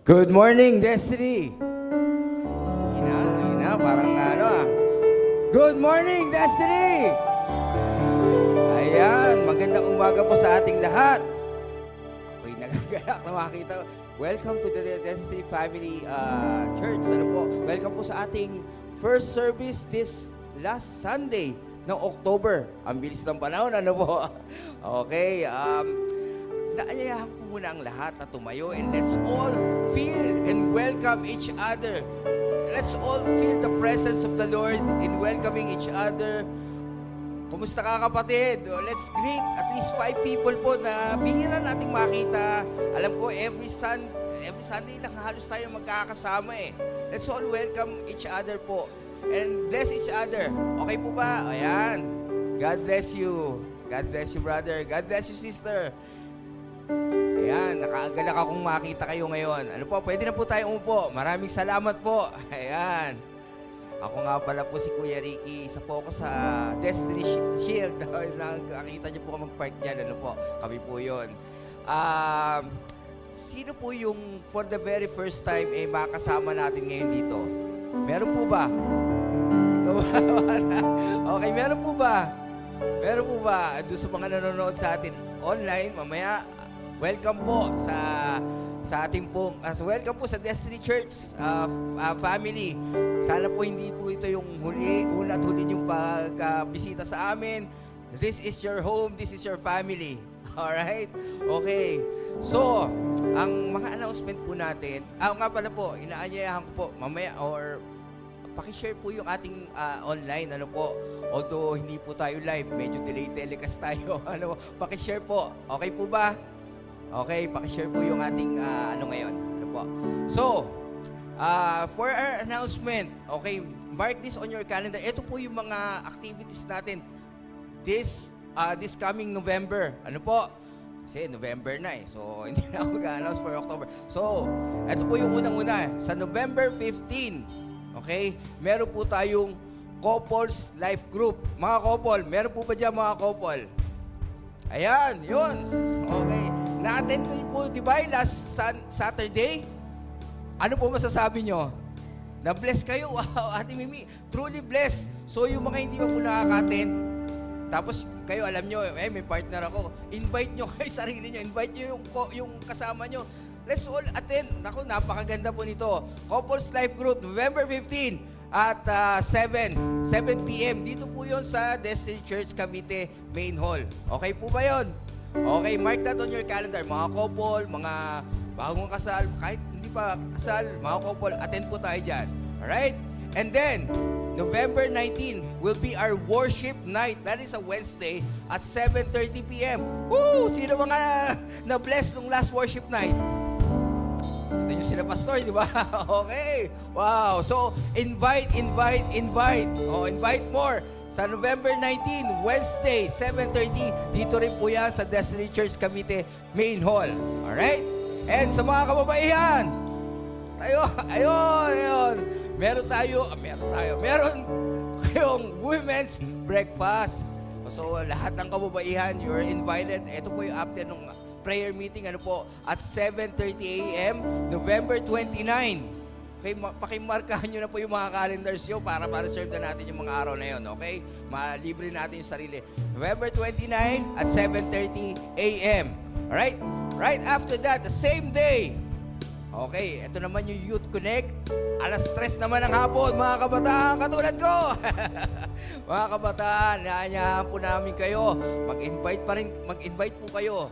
Good morning, Destiny! Hina, parang Good morning, Destiny! Ayan, magandang umaga po sa ating lahat. Ako'y nagagalak na makita. Welcome to the Destiny Family Church. Welcome po sa ating first service this last Sunday ng October. Ang bilis ng panahon, Okay, naayayahan ko muna ang lahat na tumayo and let's all feel and welcome each other. Let's all feel the presence of the Lord in welcoming each other. Kumusta ka, kapatid? Let's greet at least 5 people po na bihira nating makita. Alam ko, every Sunday lang halos tayo magkakasama eh. Let's all welcome each other po and bless each other. Okay po ba? Ayan. God bless you. God bless you, brother. God bless you, sister. Ayan, nakaagalak akong makita kayo ngayon. Pwede na po tayo umupo. Maraming salamat po. Ayan. Ako nga pala po si Kuya Ricky. Isa po ako sa Destiny Shield. Nakakita niyo po ako mag-park dyan. Kami po yun. Sino po yung for the very first time makasama natin ngayon dito? Meron po ba? Ikaw ba? Okay, meron po ba? Meron po ba? Doon sa mga nanonood sa atin online, mamaya, welcome po sa ating pong, welcome po sa Destiny Church family. Sana po hindi po ito yung una at huli yung pagbisita sa amin. This is your home, this is your family. Alright? Okay. So, ang mga announcement po natin, nga pala po, inaanyayahan ko po, mamaya or pakishare po yung ating online, although hindi po tayo live, medyo delay telecast tayo, pakishare po. Okay po ba? Okay, pakishare po yung ating ngayon. So, for our announcement, okay, mark this on your calendar. Ito po yung mga activities natin this coming November. Kasi November na eh. So, hindi na ako mag-announce for October. So, ito po yung unang-una. Sa November 15, okay, meron po tayong Couples Life Group. Mga couple, meron po ba dyan mga couple? Ayan, yun. Okay. Na-attend nyo po, di ba, last Saturday? Ano po masasabi nyo? Na-bless kayo. Wow, Ate Mimi, truly blessed. So, yung mga hindi pa po nakaka-attend, tapos kayo, alam nyo, may partner ako, invite nyo kayo sarili nyo, invite nyo yung kasama nyo. Let's all attend. Naku, napakaganda po nito. Couples Life Group, November 15 at 7 p.m. Dito po yon sa Destiny Church Cavite Main Hall. Okay po ba yon? Okay, mark that on your calendar. Mga couple, mga bagong kasal, kahit hindi pa kasal, mga couple, attend po tayo dyan. Alright? And then, November 19 will be our worship night. That is a Wednesday at 7:30 p.m. Woo! Sino mga na-bless nung last worship night? Kita nyo sila, pastor, di ba? Okay. Wow. So, invite. Oh, invite more. Sa November 19, Wednesday, 7:30, dito rin po yan sa Destiny Church Cavite Main Hall. Alright? And sa mga kababaihan, ayun. Meron kayong women's breakfast. So, lahat ng kababaihan, you're invited. Ito po yung after ng prayer meeting, at 7:30 a.m., November 29. Okay, pakimarkahan nyo na po yung mga calendars nyo para ma-reserve na natin yung mga araw na yun, okay? Malibre natin yung sarili. November 29 at 7:30 a.m. Alright? Right after that, the same day, okay, ito naman yung Youth Connect. Alas 3 naman ng hapon, mga kabataan katulad ko. Mga kabataan, naanyahan po namin kayo. Mag-invite po kayo.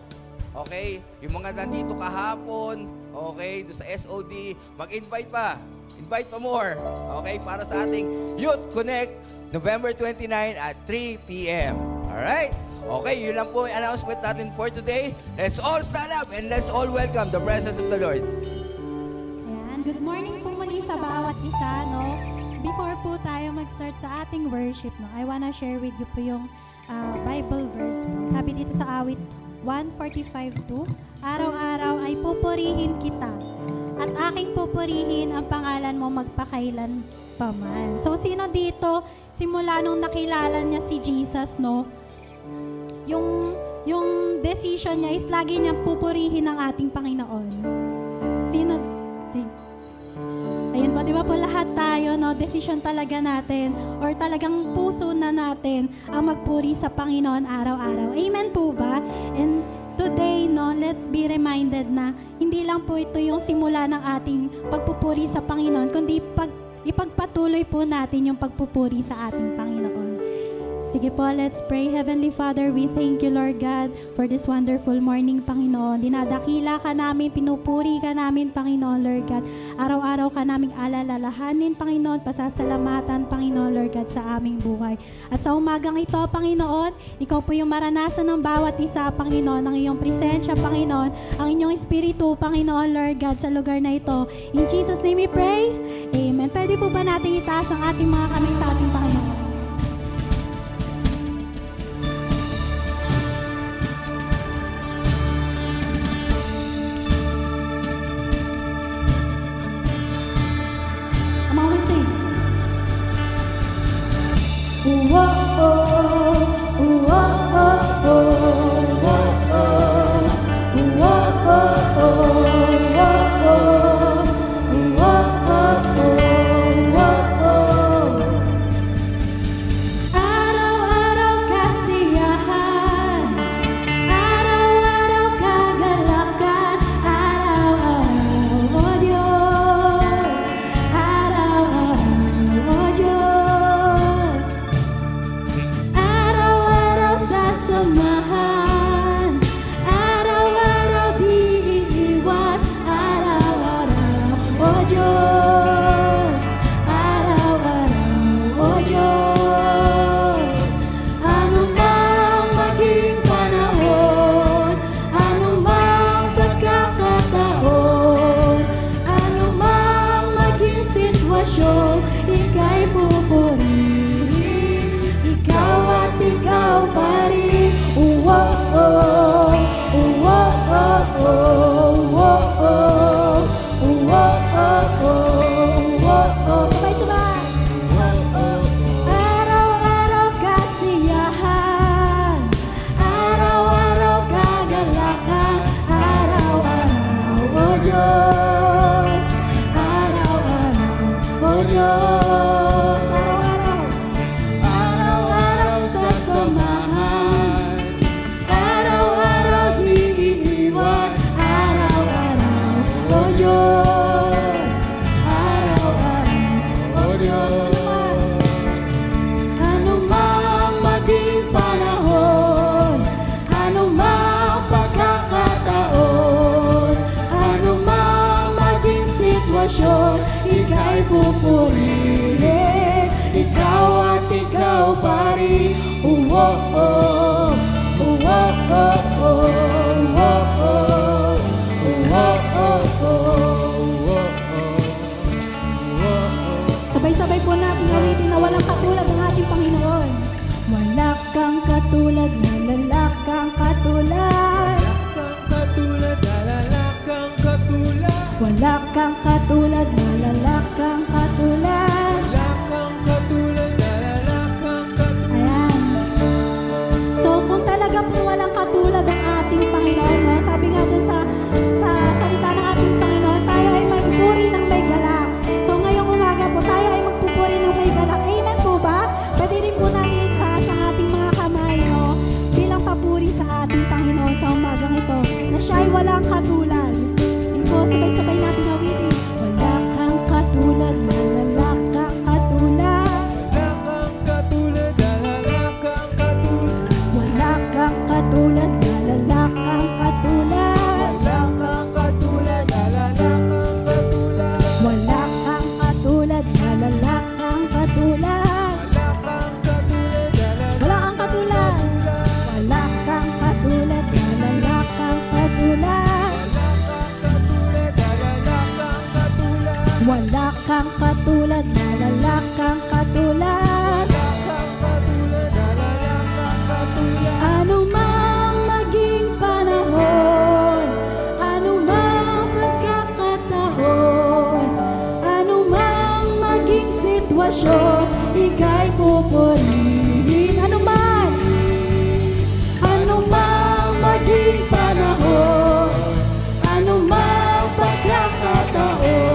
Okay? Yung mga nandito kahapon, okay, doon sa SOD, mag-invite pa. Invite pa more. Okay? Para sa ating Youth Connect, November 29 at 3 p.m. Alright? Okay, yun lang po yung announcement natin for today. Let's all stand up and let's all welcome the presence of the Lord. Ayan, good morning po muli sa bawat isa, Before po tayo mag-start sa ating worship, I wanna share with you po yung Bible verse po. Sabi dito sa awit 145:2, araw-araw ay pupurihin kita at aking pupurihin ang pangalan mo magpakailan paman. So, sino dito, simula nung nakilala niya si Jesus, yung decision niya is lagi niyang pupurihin ang ating Panginoon. Ayun po, di ba po lahat tayo, no, desisyon talaga natin or talagang puso na natin ang magpuri sa Panginoon araw-araw. Amen po ba? And today, no, let's be reminded na hindi lang po ito yung simula ng ating pagpupuri sa Panginoon, kundi ipagpatuloy po natin yung pagpupuri sa ating Panginoon. Sige po, let's pray. Heavenly Father, we thank you, Lord God, for this wonderful morning, Panginoon. Dinadakila ka namin, pinupuri ka namin, Panginoon, Lord God. Araw-araw ka naming alalalahanin, Panginoon, pasasalamatan, Panginoon, Lord God, sa aming buhay. At sa umagang ito, Panginoon, ikaw po yung maranasan ng bawat isa, Panginoon, ang iyong presensya, Panginoon, ang inyong espiritu, Panginoon, Lord God, sa lugar na ito. In Jesus' name we pray. Amen. Pwede po ba natin itaas ang ating mga kamay sa ating Panginoon? Araw-araw kasiyahan, araw-araw kagalakan, araw-araw, O Diyos, araw-araw, O Diyos. Araw-araw sasamahan, araw-araw di iiwan, araw-araw, O Diyos, araw-araw, O Diyos. Anumang maging panahon, anumang pagkakataon, anumang maging sitwasyon, ika'y pupurihin, ikaw at ikaw pa rin. Sabay-sabay. Araw-araw kasiyahan, araw-araw kagalakan, araw-araw, O Diyos, araw-araw, O Diyos. Araw-araw, araw-araw sasamahan, araw-araw di iiwan, araw-araw, O Diyos, araw-araw, O Diyos. Anumang maging panahon, anumang pagkakataon, anumang maging sitwasyon, ika'y pupurihin, ikaw at ikaw pa rin. Sabay-sabay po natin awitin na walang katulad ng ating Panginoon. Wala kang katulad, wala kang katulad. Wala kang katulad, wala kang katulad. Ayan. So kung talaga po walang katulad ang ating Panginoon, no? Sabi nga dun sa salita ng ating Panginoon, tayo ay magpupuri ng may galak. So ngayong umaga po, tayo ay magpupuri ng may galak. Amen po ba? Pwede rin po natin itaas ang ating mga kamay, no? Bilang papuri sa ating Panginoon sa umagang ito, na siya ay walang katulad. Sige po, sabay-sabay natin awitin. Wala kang katulad, wala kang katulad. Wala kang katulad, wala kang katulad. Wala kang katulad, wala kang katulad. Wala kang katulad. Wala kang katulad, wala kang katulad. Wala kang katulad, wala kang katulad. Anumang maging panahon, anumang pagkakataon, anumang maging sitwasyon, ika'y pupurihin. Anumang maging panahon, anumang pagkakataon,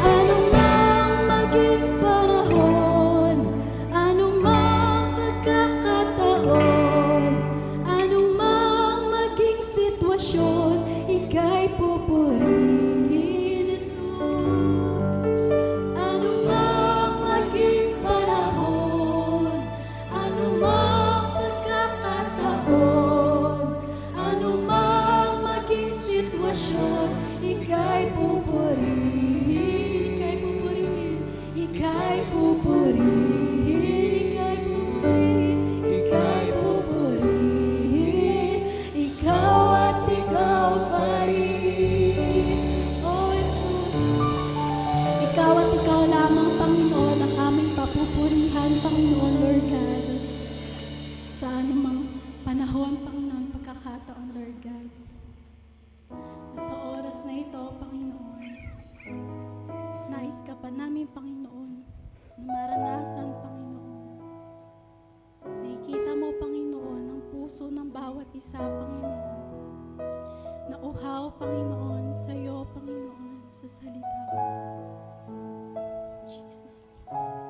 Anumang maging panahon, anumang pagkakataon, anumang maging sitwasyon, ika'y pupurihin, Jesus. Anumang maging panahon, anumang pagkakataon, anumang maging sitwasyon, ika'y pupurihin, ika'y pupurihin, ika'y pupurihin, ika'y pupurihin, ika'y pupurihin, ikaw at ikaw pa rin. Oh, Jesus, ikaw at ikaw lamang, Panginoon, ang aming papupurihan, Panginoon, Lord God. Sa anumang panahon, Panginoon, pagkakataon, Lord God. Sa oras na ito, Panginoon, nais ka pa namin, Panginoon, na maranasan, Panginoon. Nakikita mo, Panginoon, ang puso ng bawat isa, Panginoon. Na uhaw, Panginoon, sa iyo, Panginoon, sa salita. Jesus' name.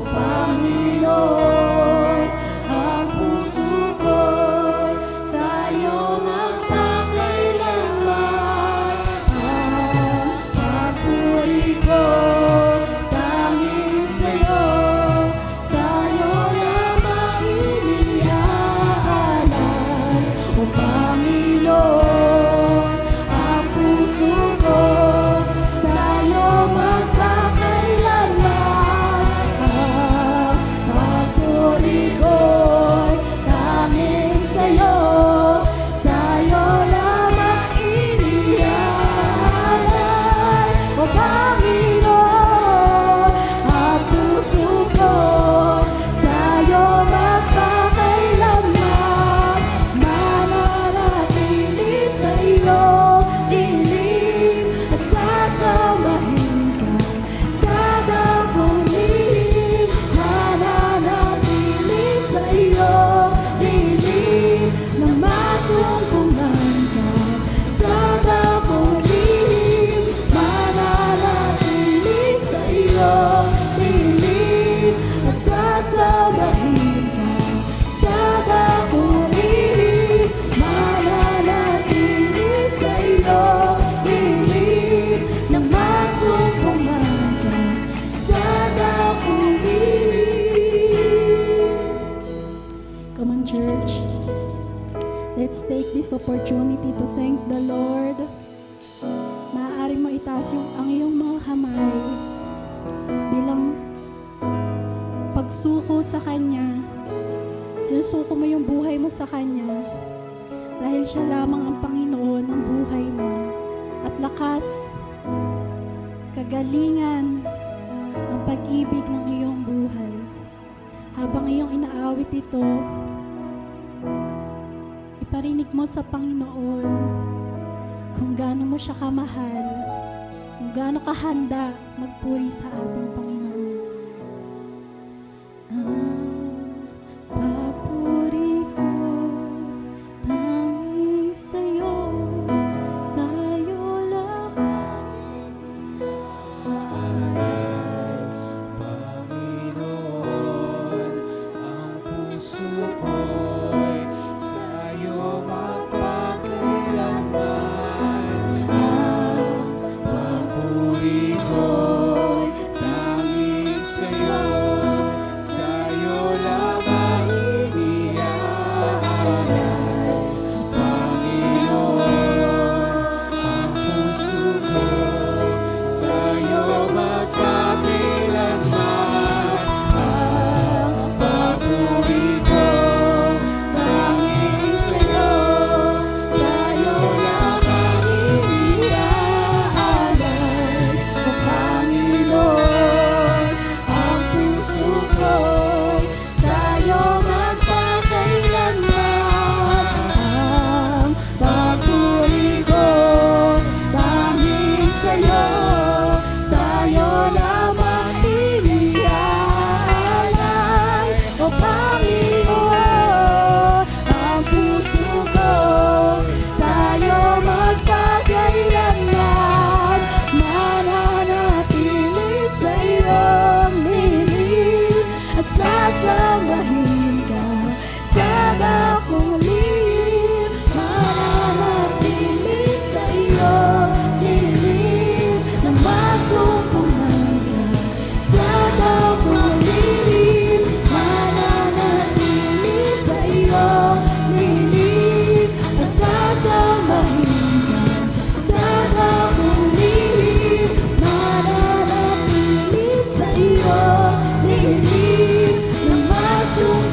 Panginoon, ang puso ko'y sa'yo magpakailanman. Ang papuri ko tanging sa'yo, sa'yo lamang iniaalay. O Panginoon, ang puso ko sa'yo magpakailanman. Ang papuri ko'y tanging sa'yo, sa'yo lamang iniaalay. O Panginoon, ang puso ko'y sa'yo magpakailanman. Mananatili sa iyong dilim at sasamahin ka sa dakong dilim. Mananatili sa iyong dilim na masumpungan ka sa dakong dilim. Mananatili sa iyong dilim at sasamahin ka sa dakong dilim. Mananatili sa iyong dilim na masumpungan ka sa dakong dilim. Come on, church. Let's take this opportunity to thank the Lord. Maaari mo itaas ang iyong mga kamay bilang pagsuko sa Kanya. Sinusuko mo yung buhay mo sa Kanya dahil siya lamang ang Panginoon ng buhay mo. At lakas, kagalingan, ang pag-ibig ng iyong buhay. Habang iyong inaawit ito, iparinig mo sa Panginoon kung gaano mo siya kamahal, kung gaano kahanda magpuri sa ating Panginoon. Ang papuri ko tanging sa'yo, sa'yo lamang Panginoon, ang puso ko'y sa'yo magpakailanman. Ang papuri ko'y tanging sa'yo, sa'yo lamang iniaalay. Panginoon, ang puso ko sa'yo magpakailanman. Ang papuri ko tanging sa'yo, sa'yo lamang iniaalay. O Panginoon, ang puso ko sa'yo magpakailanman. Ang papuri ko tanging sa'yo, sa'yo lamang iniaalay. O Panginoon, ang puso ko sa'yo magpakailanman. Mananatili sa iyong dilim at sasamahin ka sa dakong dilim. Mananatili sa iyong dilim na masumpungan ka sa dakong dilim. Mananatili sa iyong dilim at sasamahin ka sa dakong dilim. Mananatili sa iyong dilim na masumpungan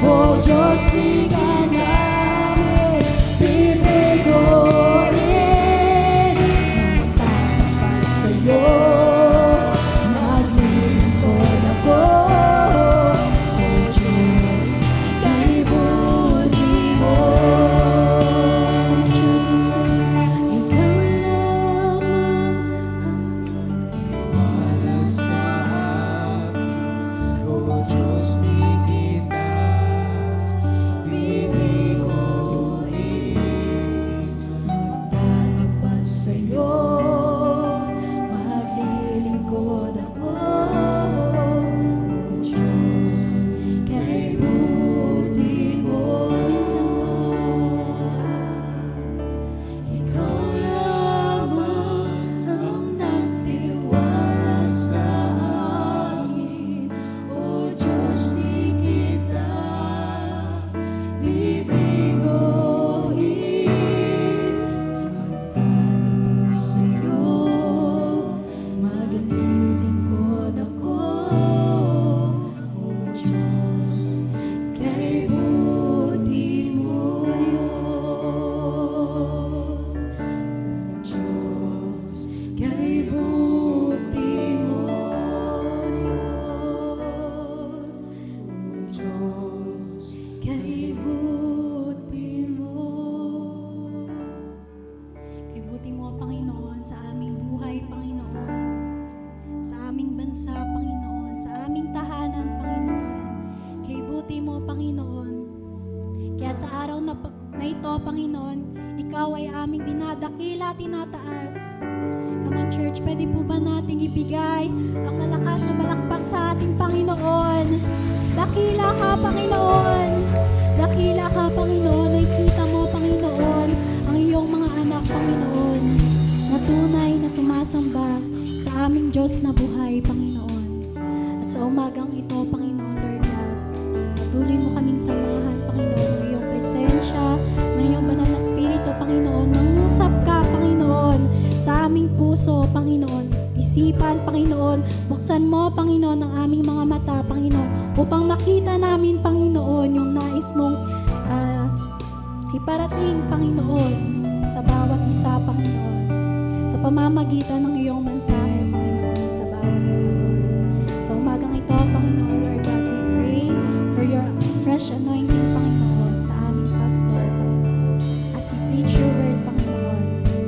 O Diyos, di ka namin bibiguin. Magtatapat sa'yo, maglilingkod ako. O Diyos, kay buti mo. Ikaw lamang ang Wala sa akin, O Diyos, di kita bibiguin. magtatapat sa'yo, maglilingkod ako. O Diyos, kay buti mo. Minsan ba, ikaw lamang ang nagtiwala sa akin. O Diyos, di kita bibiguin. Magtatapat sa'yo, maglilingkod ako. O Diyos, kay buti mo, Diyos. O Diyos, kay buti mo, Diyos. O Diyos, kay buti mo. Kay buti mo, Panginoon, sa aming buhay, Panginoon. Sa aming bansa, Panginoon. Sa aming tahanan, Panginoon. Kay buti mo, Panginoon. Kaya sa araw na ito, Panginoon, Ikaw ay aming dinadakila, tinataas. Come on, church, pwede po ba nating ibigay ang malakas na balakpak sa ating Panginoon? Dakila ka, Panginoon. Dakila ka, Panginoon. Ay kita mo, Panginoon, ang iyong mga anak, Panginoon, na tunay na sumasamba sa aming Diyos na buhay, Panginoon. At sa umagang ito, Panginoon, Lord God, patuloy mo kaming samahan, Panginoon, ng iyong presensya, ng iyong banal na Espiritu, Panginoon. Mangusap ka, Panginoon, sa aming puso, Panginoon. Isipan, Panginoon. Buksan mo, Panginoon, ang aming mga mata, Panginoon, upang makita namin, Panginoon, yung nais mong iparating, Panginoon, sa bawat isa, Panginoon, sa pamamagitan ng iyong mensahe, Panginoon, sa bawat isa, Lord. Sa umagang ito, Panginoon, Lord God, we pray for your fresh anointing, Panginoon, sa aming pastor, Panginoon. As he preach your word, Panginoon,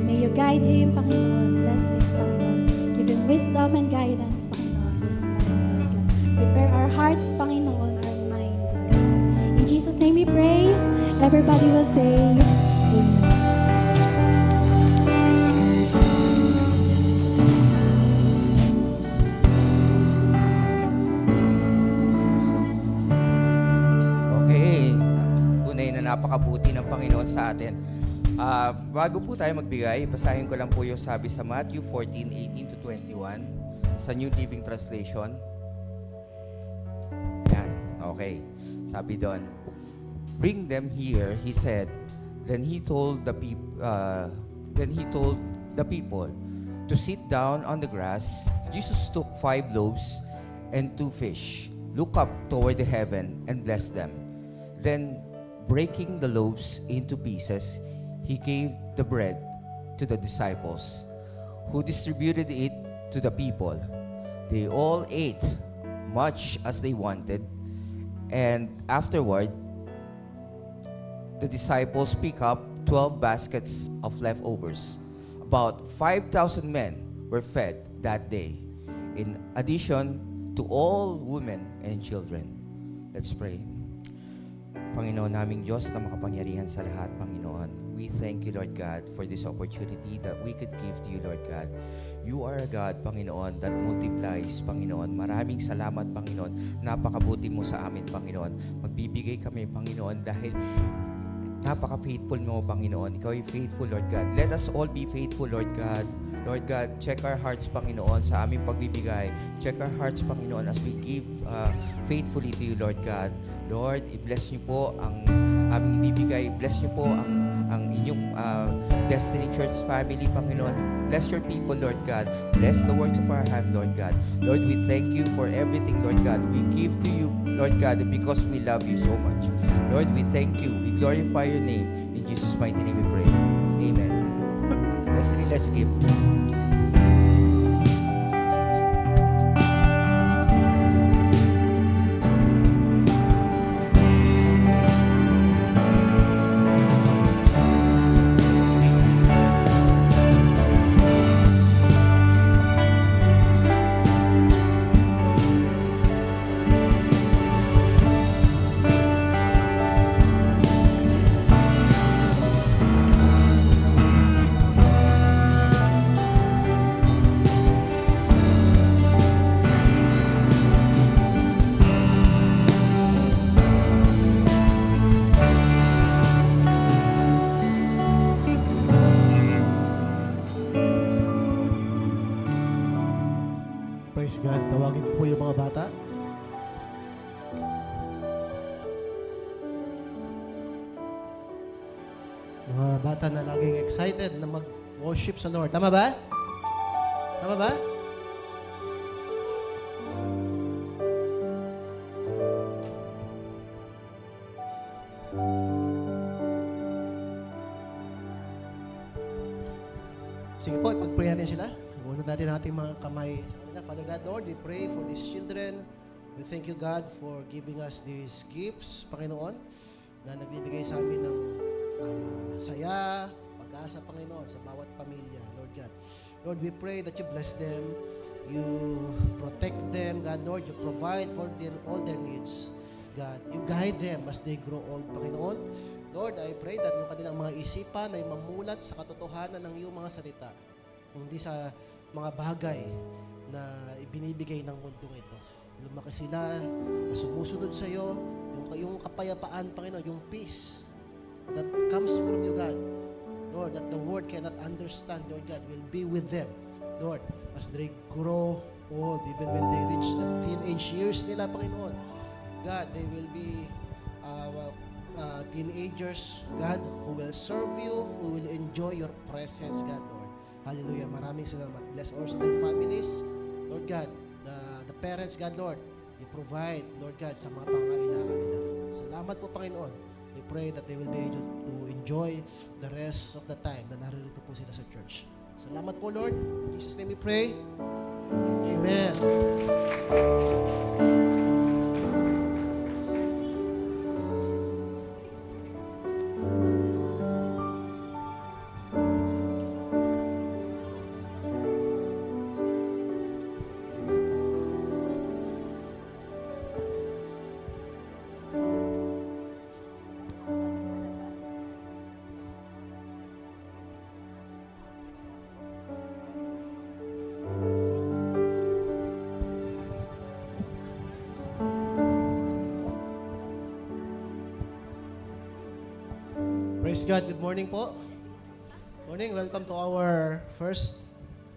may you guide him, Panginoon. Bless him, Panginoon. Give him wisdom and guidance, Panginoon, this morning, Lord God. Prepare our hearts, Panginoon, our mind, Lord. In Jesus' name we pray. Everybody will say, Amen. Okay. Tunay na napakabuti ng Panginoon sa atin. Bago po tayo magbigay, basahin ko lang po yung sabi sa Matthew 14:18 to 21 sa New Living Translation. Yan. Okay. Sabi doon, "Bring them here," he said. Then he told the people to sit down on the grass. Jesus took 5 loaves and 2 fish, looked up toward the heaven and blessed them. Then, breaking the loaves into pieces, he gave the bread to the disciples, who distributed it to the people. They all ate much as they wanted, and afterward, the disciples picked up 12 baskets of leftovers. About 5,000 men were fed that day, in addition to all women and children. Let's pray. Panginoon naming Diyos na makapangyarihan sa lahat, Panginoon, we thank you, Lord God, for this opportunity that we could give to you, Lord God. You are a God, Panginoon, that multiplies, Panginoon. Maraming salamat, Panginoon. Napakabuti mo sa amin, Panginoon. Magbibigay kami, Panginoon, dahil napaka-faithful mo, Panginoon. Ikaw ay faithful, Lord God. Let us all be faithful, Lord God. Lord God, check our hearts, Panginoon, sa aming pagbibigay. Check our hearts, Panginoon, as we give faithfully to you, Lord God. Lord, i-bless niyo po ang aming ibibigay. I-bless niyo po ang ang inyong Destiny Church family, Panginoon. Bless your people, Lord God. Bless the works of our hand, Lord God. Lord, we thank you for everything, Lord God. We give to you, Lord God, because we love you so much. Lord, we thank you. We glorify your name. In Jesus' mighty name we pray. Amen. Let's give. Praise God. Tawagin ko po yung mga bata. Mga bata na laging excited na mag-worship sa Lord. Tama ba? Tama ba? Sige po, ipag-pray natin sila. Unod natin ang ating mga kamay sa kanila. Father God, Lord, we pray for these children. We thank you, God, for giving us these gifts, Panginoon, na nagbibigay sa amin ng saya, pag-asa, Panginoon, sa bawat pamilya, Lord God. Lord, we pray that you bless them, you protect them, God, Lord, you provide for them all their needs. God, you guide them as they grow old, Panginoon. Lord, I pray that yung kanilang mga isipan ay mamulat sa katotohanan ng iyong mga salita, hindi sa mga bagay na ibinibigay ng mundong ito. Lumaki sila na sumusunod sa iyo, yung kapayapaan, Panginoon, yung peace that comes from you, God. Lord, that the world cannot understand, Lord God, will be with them, Lord, as they grow old, even when they reach the teenage years nila, Panginoon. God, they will be teenagers, God, who will serve you, who will enjoy your presence, God, Lord. Hallelujah. Maraming salamat. Bless also their families, Lord God. The parents, God, Lord, you provide, Lord God, sa mga pangailangan nila. Salamat po, Panginoon. We pray that they will be able to enjoy the rest of the time na naririto po sila sa church. Salamat po, Lord. In Jesus' name we pray. Amen. Praise God. Good morning po. Morning. Welcome to our first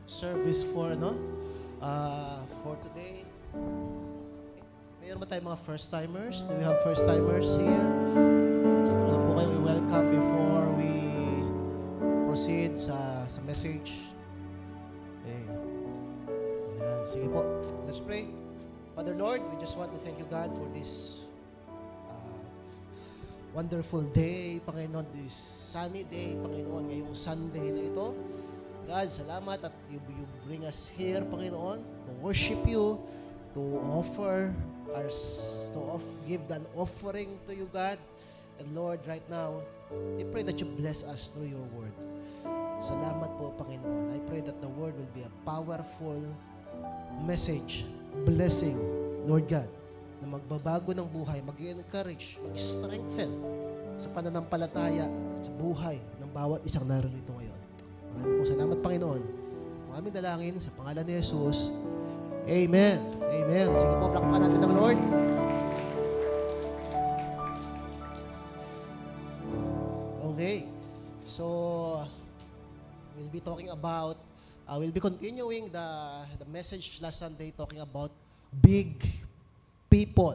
service for today. Mayroon ba tayong mga first-timers? Do we have first-timers here? Gusto ko lang po kayong i-welcome before we proceed sa message. Okay. Ayan. Sige po. Let's pray. Father Lord, we just want to thank you, God, for this wonderful day, Panginoon, this sunny day, Panginoon, ngayong Sunday na ito. God, salamat at you bring us here, Panginoon, to worship you, to give an offering to you, God. And Lord, right now, we pray that you bless us through your word. Salamat po, Panginoon. I pray that the word will be a powerful message, blessing, Lord God, na magbabago ng buhay, mag-encourage, mag-strengthen sa pananampalataya at sa buhay ng bawat isang narito ngayon. Maraming pong salamat, Panginoon. Ang aming dalangin sa pangalan ni Jesus. Amen. Amen. Sige po, plakpan natin ng Lord. Okay. So, we'll be talking about, we'll be continuing the message last Sunday talking about big people.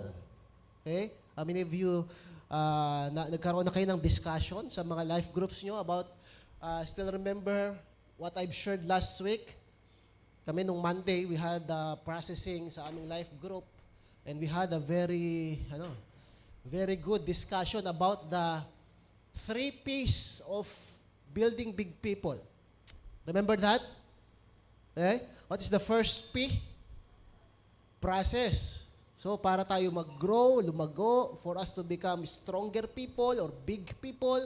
Okay? How many of you nagkaroon na kayo ng discussion sa mga life groups nyo about, still remember what I've shared last week? Kami nung Monday, we had processing sa aming life group and we had a very good discussion about the 3 P's of building big people. Remember that? Okay? What is the first P? Process. So, para tayo mag-grow, lumago, for us to become stronger people or big people,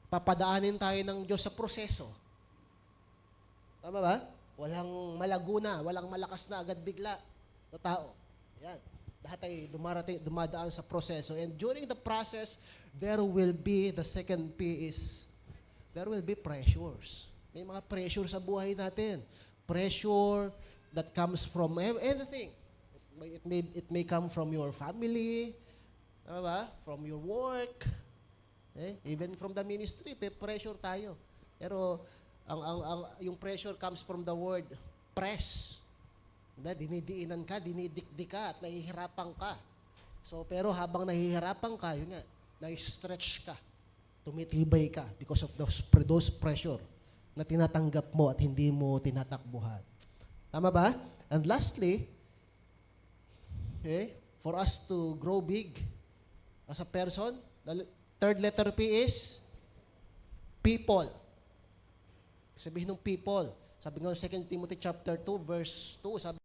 papadaanin tayo ng Diyos sa proseso. Tama ba? Walang malaguna, walang malakas na agad bigla na tao. Yan. Lahat ay dumadaan sa proseso. And during the process, there will be, the second P is, there will be pressures. May mga pressure sa buhay natin. Pressure that comes from anything. It may come from your family, ba? From your work, even from the ministry, pressure tayo. Pero yung pressure comes from the word press. Diba? Dinidiinan ka, dinidikdik ka, at nahihirapan ka. So, pero habang nahihirapan ka, yun nga, na-stretch ka, tumitibay ka because of those pressure na tinatanggap mo at hindi mo tinatakbuhan. Tama ba? And lastly, for us to grow big as a person, the third letter P is people. Sabihin ng people. Sabi nga 2 Timothy chapter 2 verse 2, sabi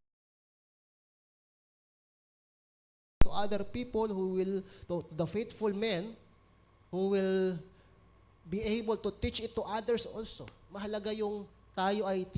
to other people who will, to the faithful men who will be able to teach it to others also. Mahalaga yung tayo ay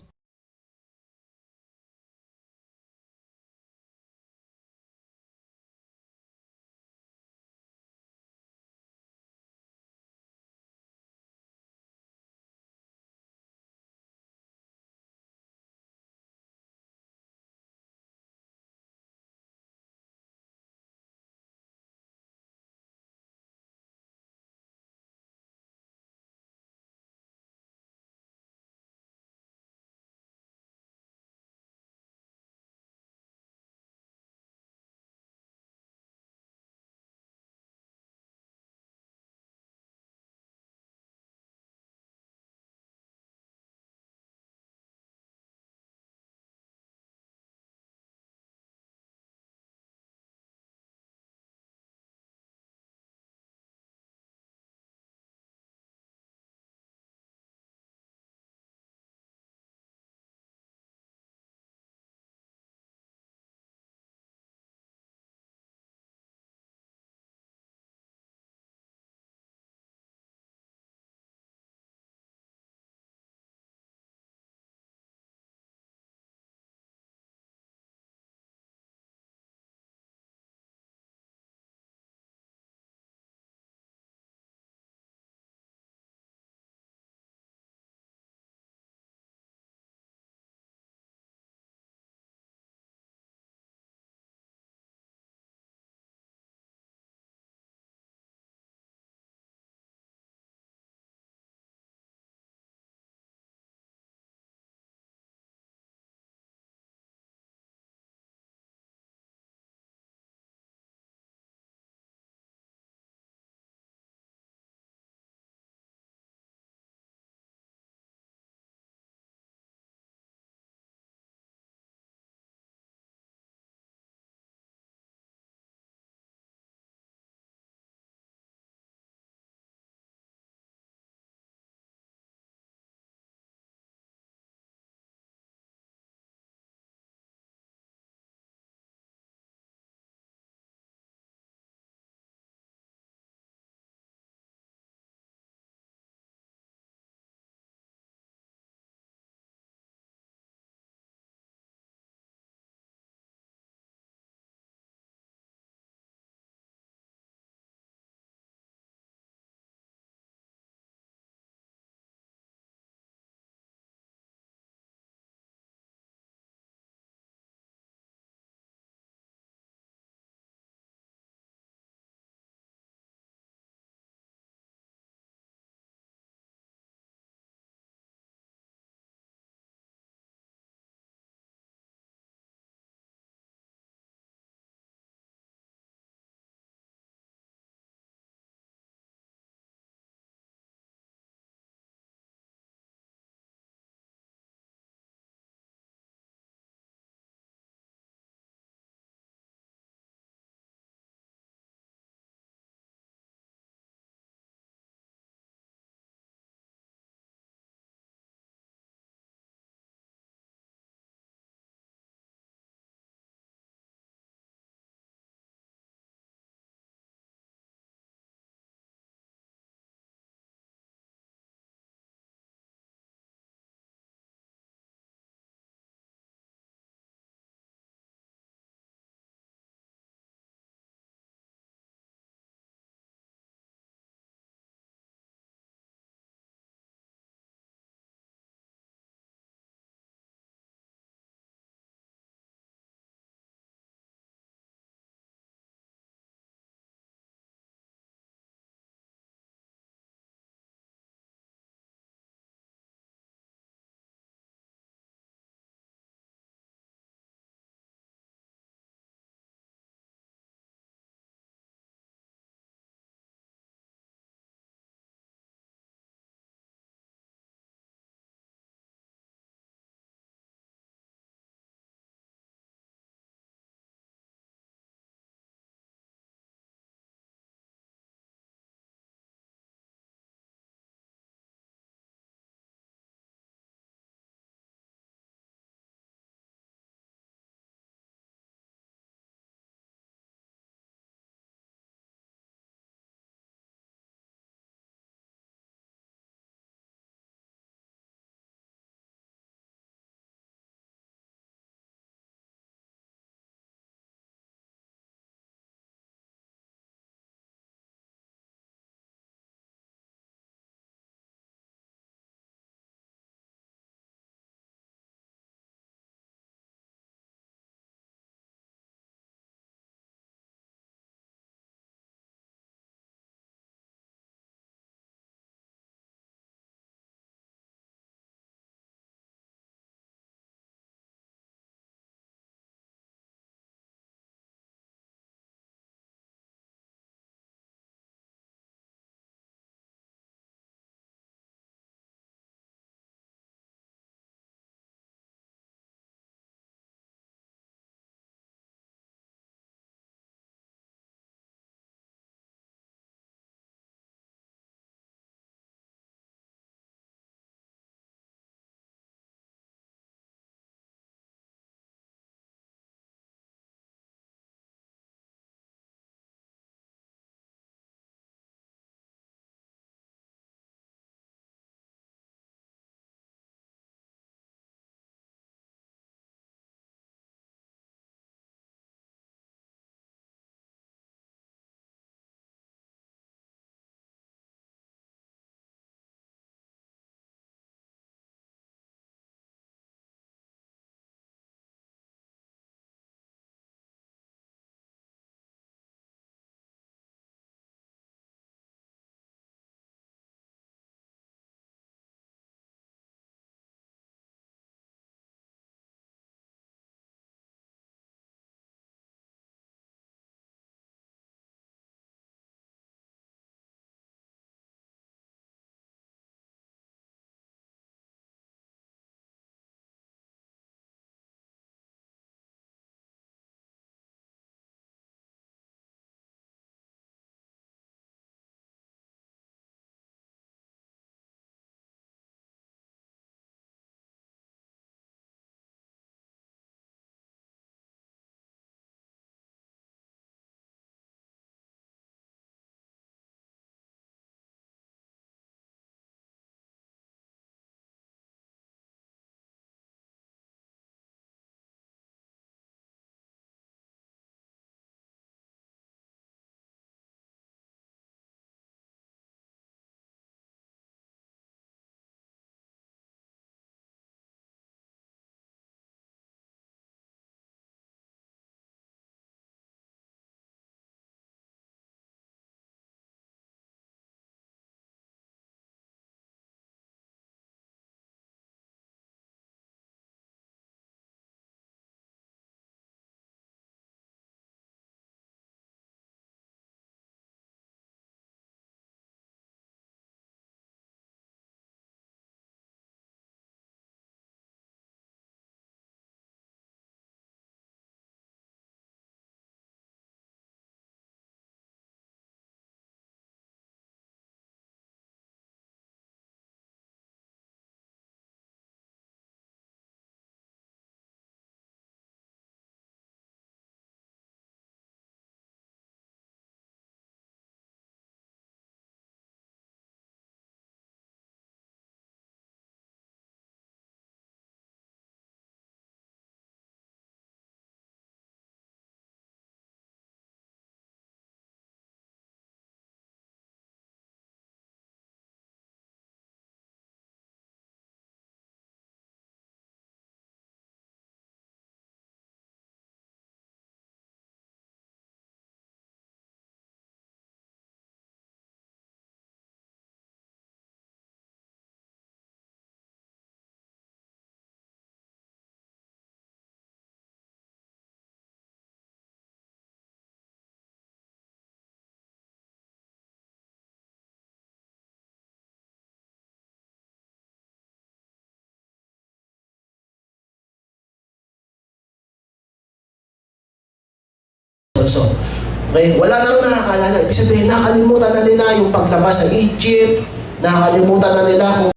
Okay? Wala na rin nakakaalala. Ibig sabihin, nakalimutan na nila yung paglabas sa Egypt, nakalimutan na nila kung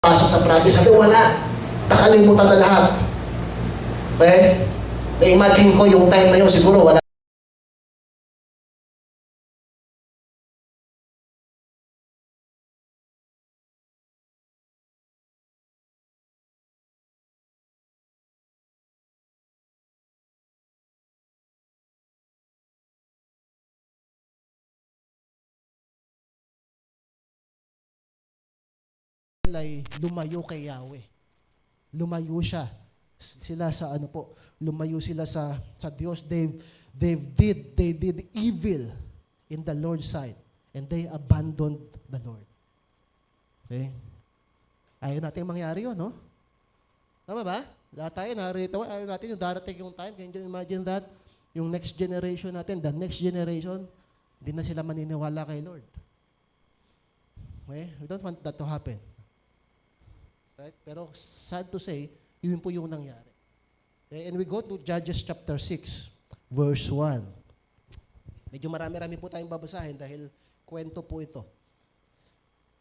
pasok sa province. Sabi, wala. Nakalimutan na lahat. Okay? Na-imagine ko yung time na yun, siguro wala. Ay lumayo kay Yahweh. Lumayo siya. Sila sa ano po, lumayo sila sa Diyos. They did evil in the Lord's sight and they abandoned the Lord. Okay? Ayaw natin mangyari yun, no? Tama ba? Lahat tayo narito, ayaw natin yung darating yung time. Can you imagine that? Yung next generation natin, the next generation, hindi na sila maniniwala kay Lord. Okay? We don't want that to happen. Right? Pero sad to say, yun po yung nangyari. Okay? And we go to Judges chapter 6, verse 1. Medyo marami-rami po tayong babasahin dahil kwento po ito.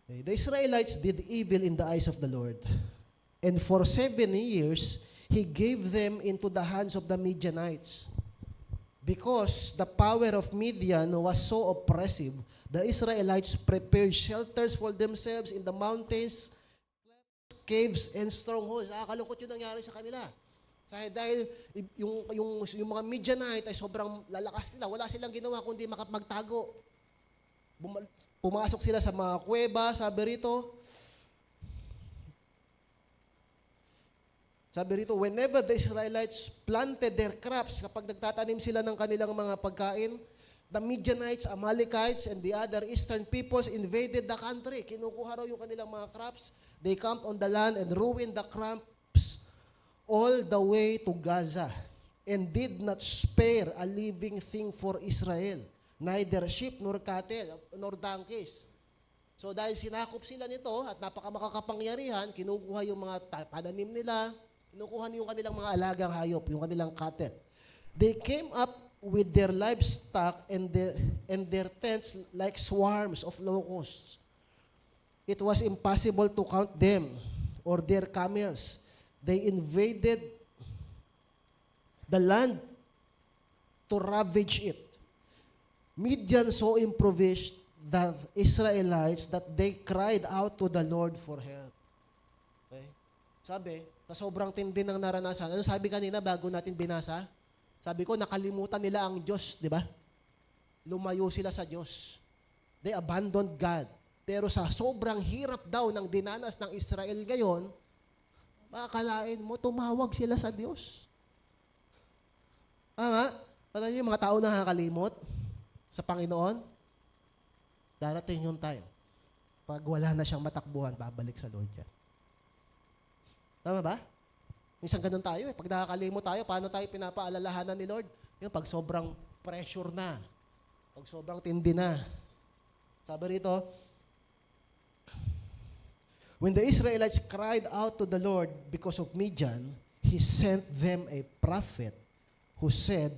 Okay? The Israelites did evil in the eyes of the Lord. And for 7 years, He gave them into the hands of the Midianites. Because the power of Midian was so oppressive, the Israelites prepared shelters for themselves in the mountains, caves, and strongholds. Nakakalungkot yung nangyari sa kanila. Dahil yung mga Midianite ay sobrang lalakas nila. Wala silang ginawa kundi magtago. Pumasok sila sa mga kuweba, sabi rito, whenever the Israelites planted their crops, kapag nagtatanim sila ng kanilang mga pagkain, the Midianites, Amalekites, and the other eastern peoples invaded the country. Kinukuha raw yung kanilang mga crops. They camped on the land and ruined the crops all the way to Gaza and did not spare a living thing for Israel, neither sheep nor cattle nor donkeys. So dahil sinakop sila nito at napakamakakapangyarihan, kinukuha yung mga pananim nila, kinukuha yung kanilang mga alagang hayop, yung kanilang cattle. They came up with their livestock and their tents like swarms of locusts. It was impossible to count them or their camels. They invaded the land to ravage it. Midian so impoverished the Israelites that they cried out to the Lord for help. Okay? Sabi, sa sobrang tindi ng naranasan, ano sabi kanina bago natin binasa? Sabi ko, nakalimutan nila ang Diyos, di ba? Lumayo sila sa Diyos. They abandoned God. Pero sa sobrang hirap daw ng dinanas ng Israel ngayon, makakalain mo, tumawag sila sa Diyos. Alam niyo yung mga tao nakakalimot sa Panginoon? Darating yung time. Pag wala na siyang matakbuhan, babalik sa Lord yan. Tama ba? Minsan ganun tayo eh. Pag nakakalimot tayo, paano tayo pinapaalalahanan ni Lord? Yung pag sobrang pressure na, pag sobrang tindi na. Sabi rito, when the Israelites cried out to the Lord because of Midian, He sent them a prophet who said,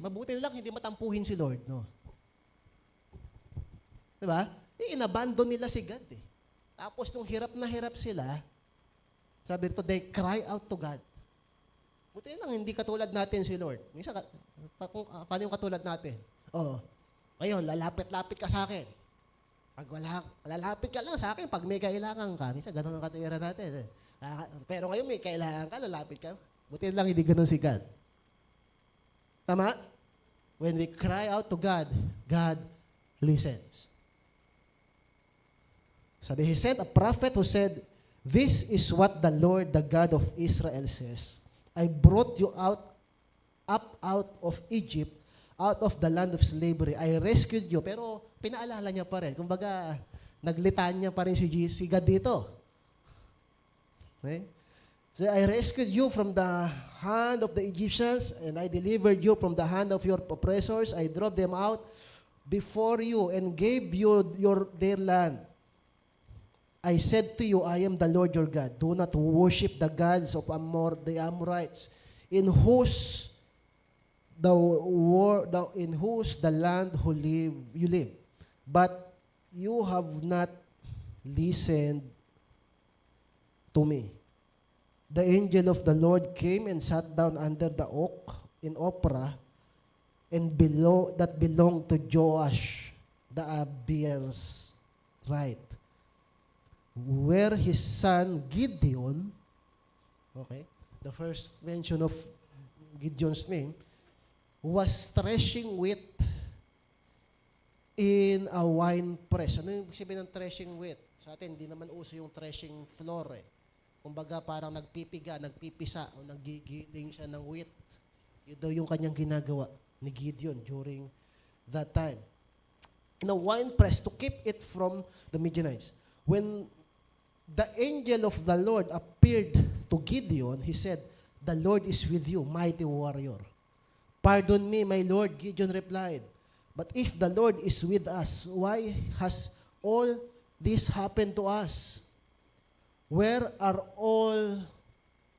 mabuti lang hindi matampuhin si Lord, no? Diba? Inabandon nila si God eh. Tapos nung hirap na hirap sila, sabi rito, they cry out to God. Buti lang hindi katulad natin si Lord. Minsan, paano yung katulad natin? Ngayon, lalapit-lapit ka sa akin. Pag lalapit ka lang sa akin, pag may kailangan ka, minsan ganun ang katira natin. Pero ngayon may kailangan ka, lalapit ka. Buti lang hindi ganun si God. Tama? When we cry out to God, God listens. Sabi, He sent a prophet who said, "This is what the Lord, the God of Israel says. I brought you up out of Egypt, out of the land of slavery. I rescued you." Pero pinaalala niya pa rin. Kumbaga, naglitanya pa rin si God dito. Okay? So, I rescued you from the hand of the Egyptians, and I delivered you from the hand of your oppressors. I drove them out before you and gave you their land. I said to you, I am the Lord your God. Do not worship the gods of the Amorites, in whose the land you live. But you have not listened to me. The angel of the Lord came and sat down under the oak in Ophrah, and that belonged to Joash the Abiezrite, where his son Gideon, okay, the first mention of Gideon's name, was threshing wheat in a wine press. Ano yung ibig sabihin ng threshing wheat? Sa atin, hindi naman uso yung threshing floor eh. Kumbaga parang nagpipisa, o naggigiling siya ng wheat. Yun daw yung kanyang ginagawa ni Gideon during that time. In a wine press to keep it from the Midianites. When the angel of the Lord appeared to Gideon, he said, "The Lord is with you, mighty warrior." "Pardon me, my Lord," Gideon replied. "But if the Lord is with us, why has all this happened to us? Where are all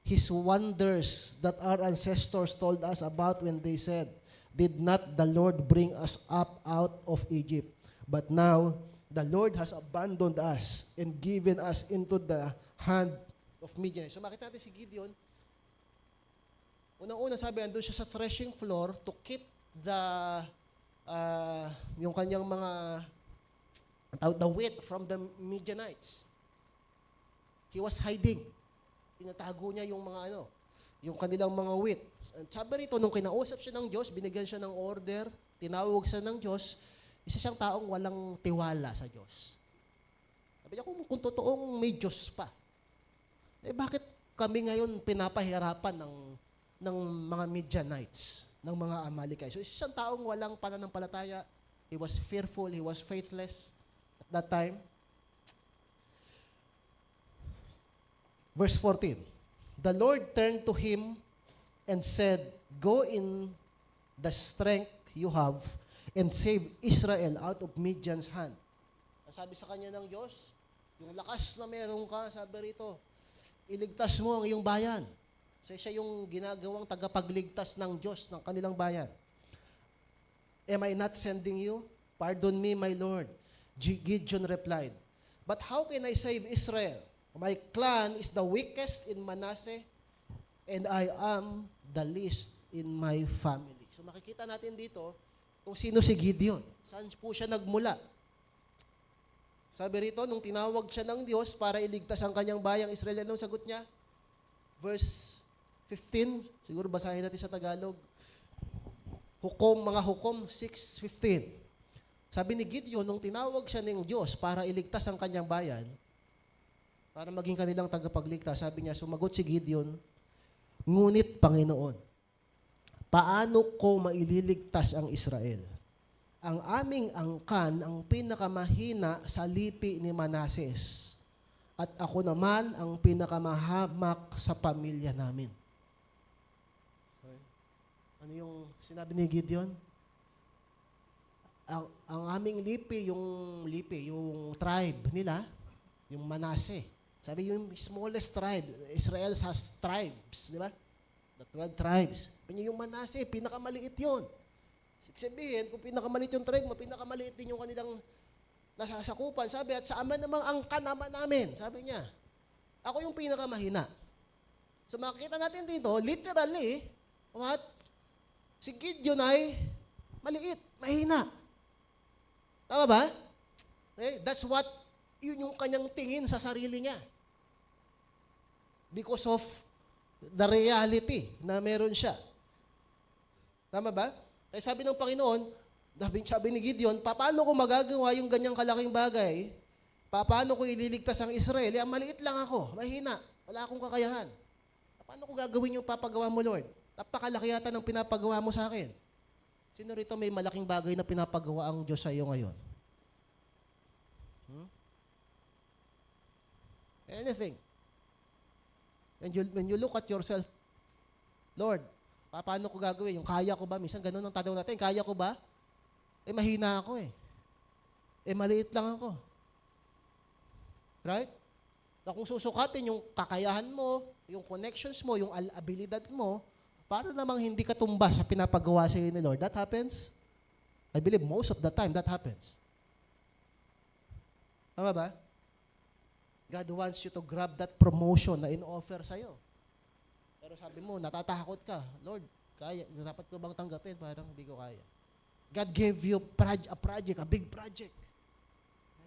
his wonders that our ancestors told us about when they said, 'Did not the Lord bring us up out of Egypt?' But now the Lord has abandoned us and given us into the hand of Midian." So makita natin si Gideon, unang-una sabi, andun siya sa threshing floor to keep yung kanyang the wheat from the Midianites. He was hiding. Tinatago niya yung yung kanilang mga wheat. Sabi rito, nung kinausap siya ng Diyos, binigyan siya ng order, tinawag siya ng Diyos, isa siyang taong walang tiwala sa Diyos. Sabi niya, kung totoong may Diyos pa, bakit kami ngayon pinapahirapan ng mga Midianites, ng mga Amalekites? So, isa siyang taong walang pananampalataya. He was fearful, he was faithless at that time. Verse 14, the Lord turned to him and said, "Go in the strength you have and save Israel out of Midian's hand." Sabi sa kanya ng Diyos, yung lakas na meron ka, sabi rito, iligtas mo ang iyong bayan. So siya yung ginagawang tagapagligtas ng Diyos ng kanilang bayan. "Am I not sending you? Pardon me, my Lord." Gideon replied, "But how can I save Israel? My clan is the weakest in Manasseh, and I am the least in my family." So makikita natin dito kung sino si Gideon. Saan po siya nagmula? Sabi rito, nung tinawag siya ng Diyos para iligtas ang kanyang bayang Israel, anong sagot niya? Verse 15, siguro basahin natin sa Tagalog. Mga Hukom 6:15. Sabi ni Gideon, nung tinawag siya ng Diyos para iligtas ang kanyang bayan, para maging kanilang tagapagligtas, sabi niya, sumagot si Gideon, "Ngunit Panginoon, paano ko maililigtas ang Israel? Ang aming angkan ang pinakamahina sa lipi ni Manases, at ako naman ang pinakamahamak sa pamilya namin." Ano yung sinabi ni Gideon? Ang aming lipi, yung tribe nila, yung Manase. Sabi yung smallest tribe, Israel has tribes, di ba? The 12 tribes. Yung Manase, pinakamaliit yun. Sabihin, kung pinakamaliit yung tribe mo, pinakamaliit din yung kanilang nasasakupan. Sabi, at sa ama namang angkan ama namin. Sabi niya, ako yung pinakamahina. So makikita natin dito, literally, what? Si Gideon ay maliit, mahina. Tama ba? Okay? That's what, yun yung kanyang tingin sa sarili niya. Because of the reality na meron siya. Tama ba? Kaya sabi ng Panginoon, sabi ni Gideon, paano ko magagawa yung ganyang kalaking bagay? Paano ko ililigtas ang Israel? Ang maliit lang ako, mahina, wala akong kakayahan. Paano ko gagawin yung papagawa mo, Lord? Napakalaki yata ng pinapagawa mo sa akin. Sino rito may malaking bagay na pinapagawa ang Diyos sa iyo ngayon? Anything. And when you look at yourself, Lord, paano ko gagawin? Yung kaya ko ba? Minsan ganun ang tanong natin, kaya ko ba? Mahina ako eh. Maliit lang ako. Right? Na kung susukatin yung kakayahan mo, yung connections mo, yung abilidad mo, para namang hindi ka tumba sa pinapagawa sa iyo ni Lord. That happens. I believe most of the time that happens. Tama ba? God wants you to grab that promotion na in-offer sa'yo. Pero sabi mo, natatakot ka. Lord, kaya, dapat ko bang tanggapin? Parang hindi ko kaya. God gave you a project, a big project.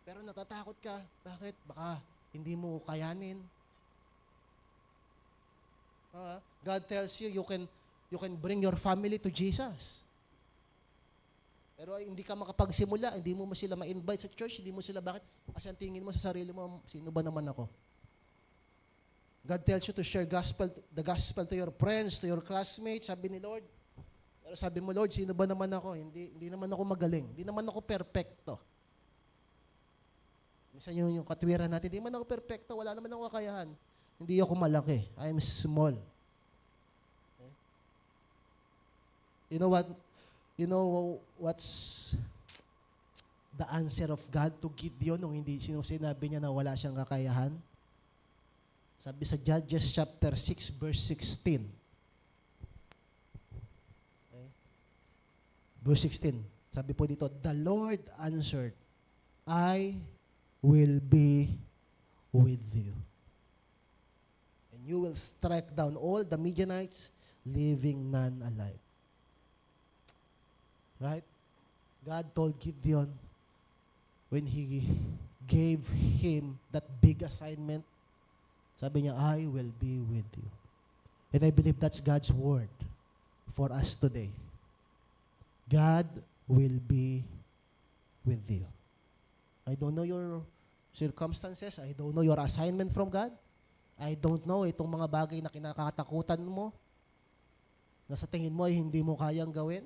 Pero natatakot ka. Bakit? Baka hindi mo kayanin. God tells you, you can bring your family to Jesus. Pero hindi ka makapagsimula, hindi mo sila ma-invite sa church, hindi mo sila, bakit? Kasi ang tingin mo sa sarili mo, sino ba naman ako? God tells you to share the gospel to your friends, to your classmates, sabi ni Lord. Pero sabi mo, Lord, sino ba naman ako? Hindi naman ako magaling. Hindi naman ako perfecto. Minsan yung katwiran natin, hindi naman ako perfecto, wala naman ako kakayahan. Hindi ako malaki. I am small. Okay? You know what's the answer of God to Gideon nung sinabi niya na wala siyang kakayahan? Sabi sa Judges chapter 6 verse 16. Okay? Verse 16. Sabi po dito, the Lord answered, I will be with you. And you will strike down all the Midianites, leaving none alive. Right? God told Gideon when He gave him that big assignment, sabi niya, I will be with you. And I believe that's God's word for us today. God will be with you. I don't know your circumstances. I don't know your assignment from God. I don't know itong mga bagay na kinakatakutan mo na sa tingin mo ay hindi mo kayang gawin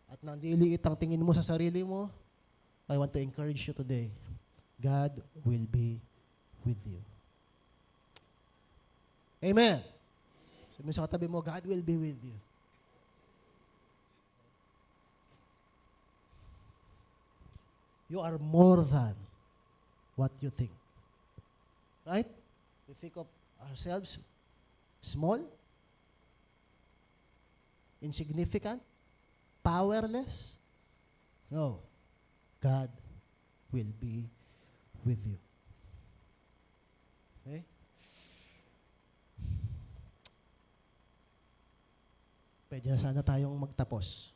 at nandiliit ang tingin mo sa sarili mo. I want to encourage you today. God will be with you. Amen. Sabi mo sa katabi mo, God will be with you. You are more than what you think. Right? We think of ourselves small, insignificant, powerless. No. God will be with you. Okay? Pwede na sana tayong magtapos.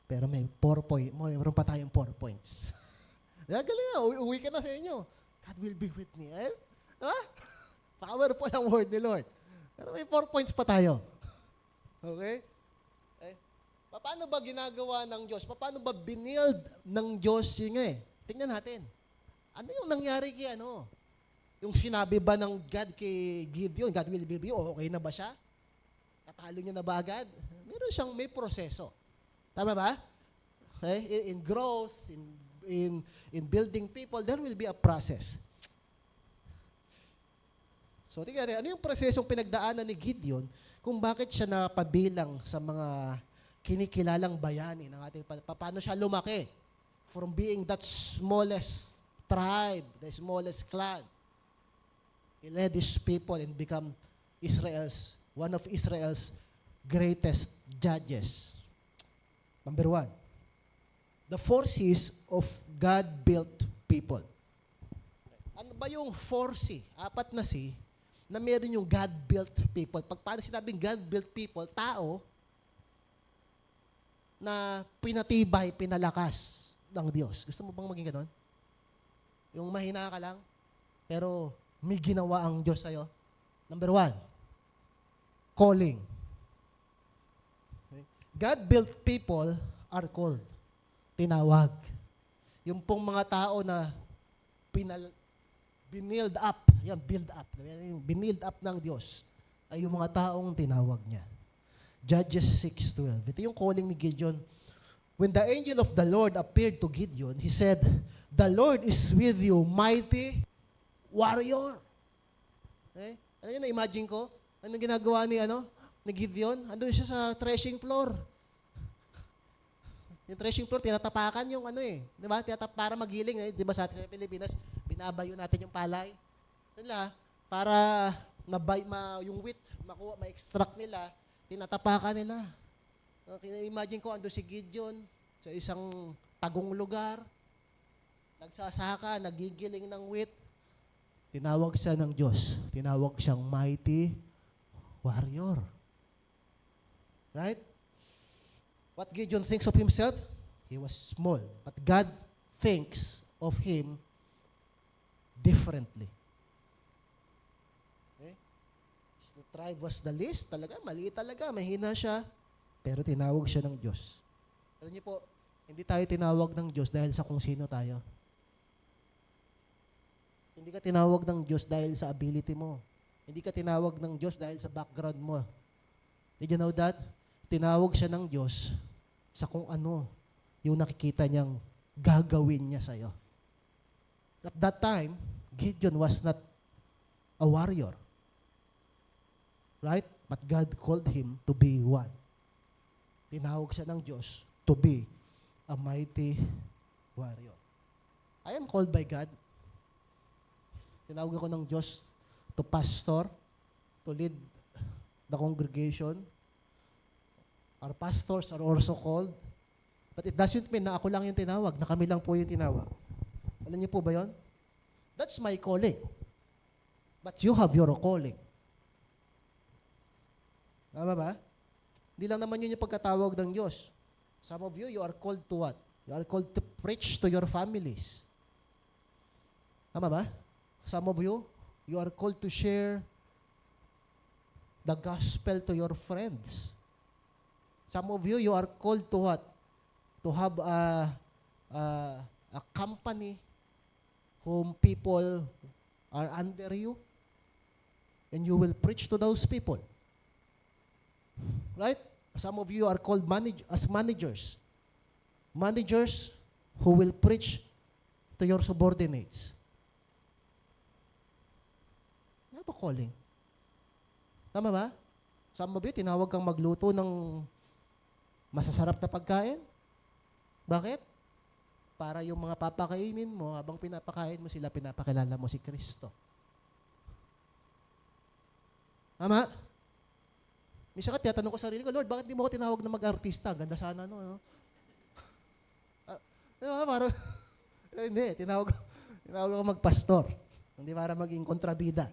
Pero mayroon pa tayong 4 points. Galing na, uwi ka na sa inyo. God will be with me. Eh? Ha? Powerful ang word ni Lord. Pero may 4 points pa tayo. Okay? Eh? Paano ba ginagawa ng Diyos? Paano ba binild ng Diyos yun eh? Tingnan natin. Ano yung nangyari kay ano? Yung sinabi ba ng God kay Gideon, God will be with you, okay na ba siya? Natalo niya na ba agad? May proseso. Tama ba? Okay? In growth, in building people, there will be a process. So, tingnan natin, ano yung prosesong pinagdaanan ni Gideon kung bakit siya napabilang sa mga kinikilalang bayani ng ating, paano siya lumaki from being that smallest tribe, the smallest clan. He led his people and become one of Israel's greatest judges. Number 1, the 4 C's of God-built people. Ano ba yung 4 C? 4 na C na meron yung God-built people. Paano sinabing God-built people? Tao na pinatibay, pinalakas ng Diyos. Gusto mo bang maging ganon? Yung mahina ka lang, pero may ginawa ang Diyos sa'yo. Number 1, calling. God-built people are called. Tinawag. Yung pong mga tao na binild up, yan, build up, yung binild up ng Diyos, ay yung mga taong tinawag niya. Judges 6:12. Ito yung calling ni Gideon. When the angel of the Lord appeared to Gideon, he said, the Lord is with you, mighty warrior. Okay? Ano yun, na-imagine ko? Anong ginagawa ni Gideon? Andun siya sa threshing floor. Yung threshing floor, tinatapakan yung di ba? Para magiling. Di ba sa atin sa Pilipinas, binabayo natin yung palay. nila para yung wheat, ma-extract nila, tinatapakan nila. Okay, imagine ko, ando si Gideon sa isang tagong lugar, nagsasaka, nagigiling ng wheat, tinawag siya ng Diyos. Tinawag siyang mighty warrior. Right? What Gideon thinks of himself? He was small. But God thinks of him differently. Okay? The tribe was the least. Talaga, maliit talaga. Mahina siya. Pero tinawag siya ng Diyos. Alam niyo po, hindi tayo tinawag ng Diyos dahil sa kung sino tayo. Hindi ka tinawag ng Diyos dahil sa ability mo. Hindi ka tinawag ng Diyos dahil sa background mo. Did you know that? Tinawag siya ng Diyos sa kung ano yung nakikita niyang gagawin niya sa'yo. At that time, Gideon was not a warrior. Right? But God called him to be one. Tinawag siya ng Diyos to be a mighty warrior. I am called by God. Tinawag ako ng Diyos to pastor, to lead the congregation. Our pastors are also called. But it doesn't mean na ako lang yung tinawag, na kami lang po yung tinawag. Alam niyo po ba yon? That's my calling. But you have your calling. Tama ba? Hindi lang naman yun yung pagkatawag ng Diyos. Some of you are called to what? You are called to preach to your families. Tama ba? Some of you are called to share the gospel to your friends. Some of you are called to what? To have a company whom people are under you, and you will preach to those people. Right? Some of you are called as managers. Managers who will preach to your subordinates. Ano ba calling? Tama ba? Some of you, tinawag kang magluto ng masasarap na pagkain. Bakit? Para yung mga papakainin mo, habang pinapakain mo sila, pinapakilala mo si Kristo. Tama? Minsan ka, tiyatanong ko sa sarili ko, Lord, bakit di mo ako tinawag na mag-artista? Ganda sana, no? Parang, hindi, tinawag ako magpastor. Hindi para maging kontrabida.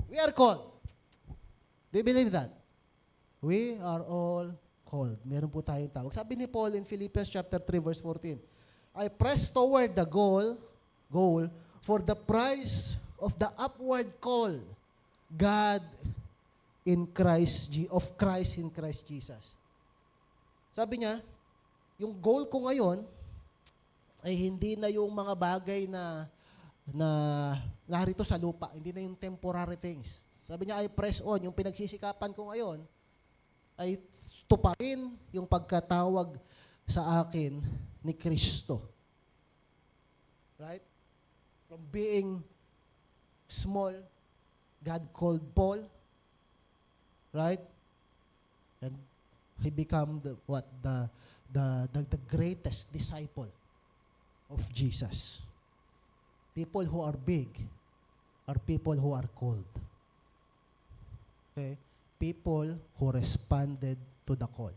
We are called. Do you believe that? We are all called. Meron po tayong tawag. Sabi ni Paul in Philippians chapter 3 verse 14, I press toward the goal for the prize of the upward call God in Christ in Christ Jesus. Sabi niya, yung goal ko ngayon ay hindi na yung mga bagay na narito sa lupa, hindi na yung temporary things. Sabi niya, I press on, yung pinagsisikapan ko ngayon ay tuparin yung pagkatawag sa akin ni Kristo. Right? From being small, God called Paul, right? And he became the greatest disciple of Jesus. People who are big are people who are called. Okay? People who responded to the call.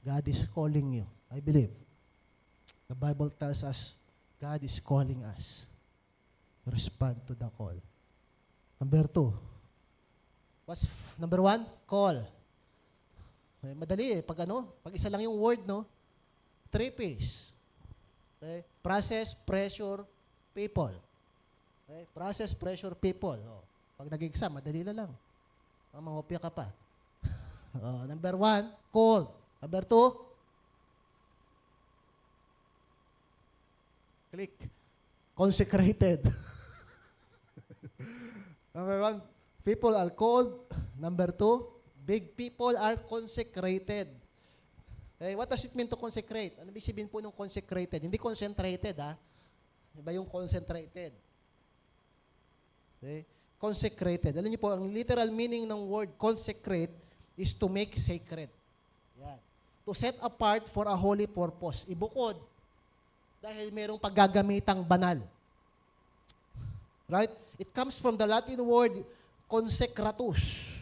God is calling you. I believe. The Bible tells us God is calling us to respond to the call. Number 2. What's number 1? Call. Madali eh. Pag isa lang yung word, no? 3 P's. Okay? Process, pressure, people. Okay? Process, pressure, people. Oh. Pag nag-exam, madali na lang. Mangopya ka pa. Number 1, call. Number 2, click. Consecrated. Number 1, people are called. Number 2, big people are consecrated. Okay, what does it mean to consecrate? Ano ibig sabihin po ng consecrated? Hindi concentrated, ha? Iba yung concentrated. Okay? Consecrated. Alam niyo po, ang literal meaning ng word consecrate is to make sacred. Yan. To set apart for a holy purpose. Ibukod. Dahil mayroong paggagamitang banal. Right? It comes from the Latin word consecratus,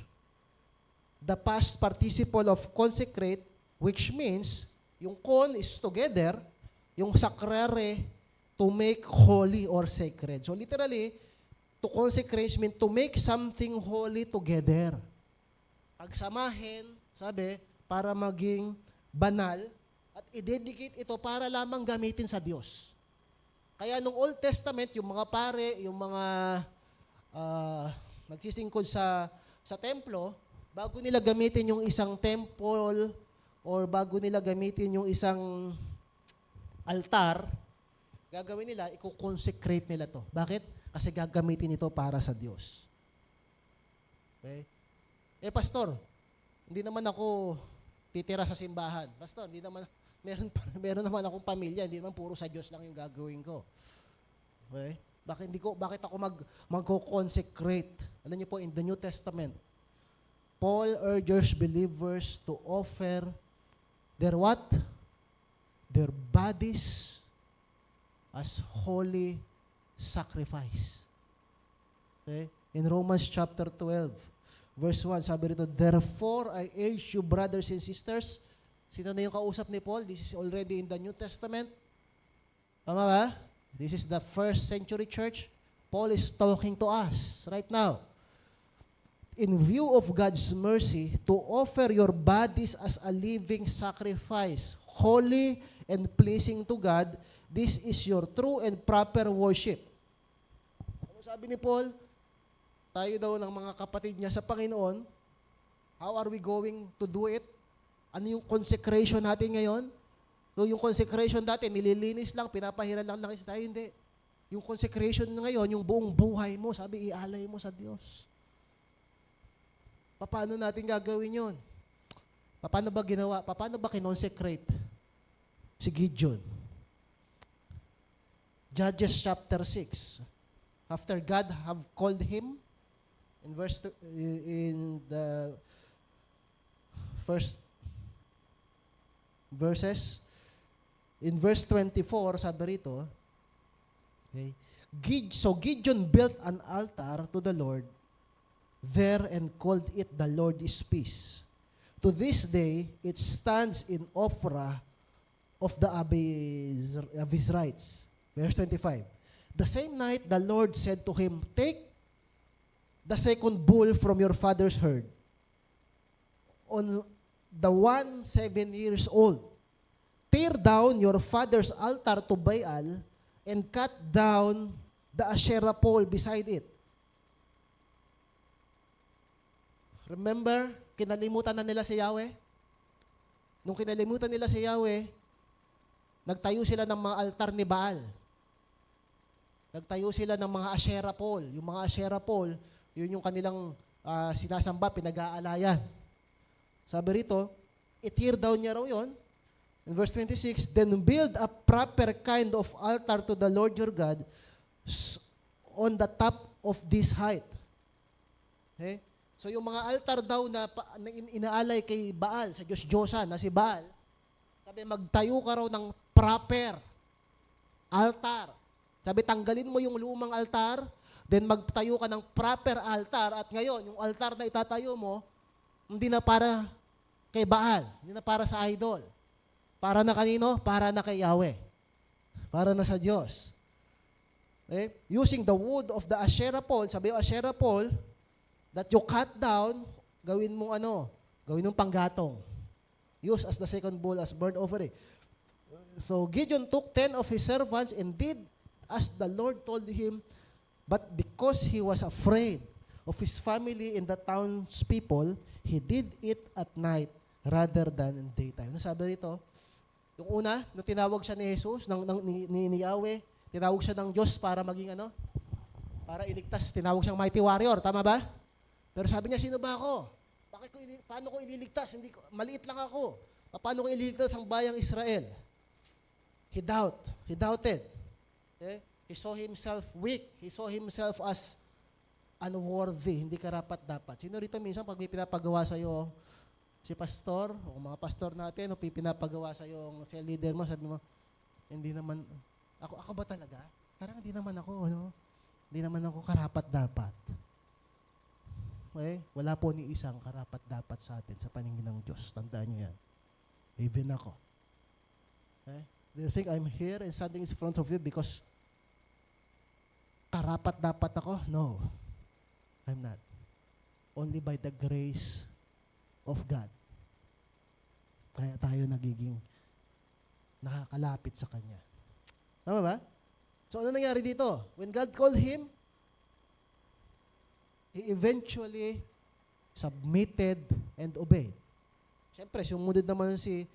the past participle of consecrate, which means yung con is together, yung sacrare, to make holy or sacred. So literally, to consecrate means to make something holy together. Pagsamahin, sabi, para maging banal, at i-dedicate ito para lamang gamitin sa Diyos. Kaya nung Old Testament, yung mga pare, yung mga nagsisingkod sa templo, bago nila gamitin yung isang temple or bago nila gamitin yung isang altar, gagawin nila, i-consecrate nila to. Bakit? Kasi gagamitin ito para sa Diyos. Okay? Pastor, hindi naman ako titira sa simbahan. Pastor, hindi naman, meron naman akong pamilya, hindi naman puro sa Diyos lang yung gagawin ko. Okay? Bakit ako magko-consecrate? Alam niyo po, in the New Testament, Paul urges believers to offer their what? Their bodies as holy sacrifice. Okay? In Romans chapter 12, verse 1, sabi rito, therefore I urge you, brothers and sisters, sino na yung kausap ni Paul? This is already in the New Testament. Tama ba? This is the first century church. Paul is talking to us right now. In view of God's mercy, to offer your bodies as a living sacrifice, holy and pleasing to God, this is your true and proper worship. Ano sabi ni Paul? Tayo daw ng mga kapatid niya sa Panginoon, how are we going to do it? Ano yung consecration natin ngayon? So yung consecration dati, nililinis lang, pinapahiran lang tayo, hindi. Yung consecration ngayon, yung buong buhay mo, sabi, ialay mo sa Diyos. Paano natin gagawin yun? Paano ba ginawa? Paano ba kinonsecrate si Gideon? Judges chapter 6. After God have called him, in the first verses, in verse 24, sabi rito, okay, so Gideon built an altar to the Lord there and called it the Lord is Peace. To this day, it stands in Ophrah of the Abiezrites. Verse 25. The same night, the Lord said to him, take the second bull from your father's herd, on the one 7 years old. Tear down your father's altar to Baal and cut down the Asherah pole beside it. Remember, kinalimutan na nila si Yahweh? Nung kinalimutan nila si Yahweh, nagtayo sila ng mga altar ni Baal. Nagtayo sila ng mga Asherah pole. Yung mga Asherah pole, yun yung kanilang sinasamba, pinag-aalayan. Sabi rito, i-tear down niya raw yun. In verse 26, then build a proper kind of altar to the Lord your God on the top of this height. Okay? So yung mga altar daw na inaalay kay Baal, sa Diyos-Diyosan, na si Baal, sabi, magtayo ka raw ng proper altar. Sabi, tanggalin mo yung lumang altar, then magtayo ka ng proper altar, at ngayon, yung altar na itatayo mo, hindi na para kay Baal, hindi na para sa idol. Para na kanino? Para na kay Yahweh. Para na sa Diyos. Okay? Using the wood of the Asherah pole, sabi yung Asherah pole, that you cut down, gawin mong gawin mong panggatong. Use as the second bull as burnt offering. So Gideon took 10 of his servants and did as the Lord told him, but because he was afraid of his family and the townspeople, he did it at night rather than in daytime. Nasabi rito, yung una, nung tinawag siya ni Jesus, ni Yahweh, tinawag siya ng Diyos para maging para iligtas, tinawag siyang mighty warrior, tama ba? Pero sabi niya, sino ba ako? Paano ko ililigtas? Maliit lang ako. Paano ko ililigtas ang bayang Israel? He doubted. Okay? He saw himself weak. He saw himself as unworthy, hindi karapat-dapat. Sino rito minsan pag may pinapagawa sa'yo si pastor, o mga pastor natin, o pinapagawa sa'yo ang cell leader mo, sabi mo, hindi naman, ako ba talaga? Parang hindi naman ako, Hindi naman ako karapat-dapat. Okay? Wala po ni isang karapat-dapat sa atin sa paningin ng Diyos. Tandaan niyo yan. Even ako. Okay? Do you think I'm here and standing in front of you because karapat-dapat ako? No. I'm not. Only by the grace of God. Kaya tayo nagiging nakakalapit sa Kanya. Tama ba? So ano nangyari dito? When God called him, he eventually submitted and obeyed. Siyempre, sumunod naman si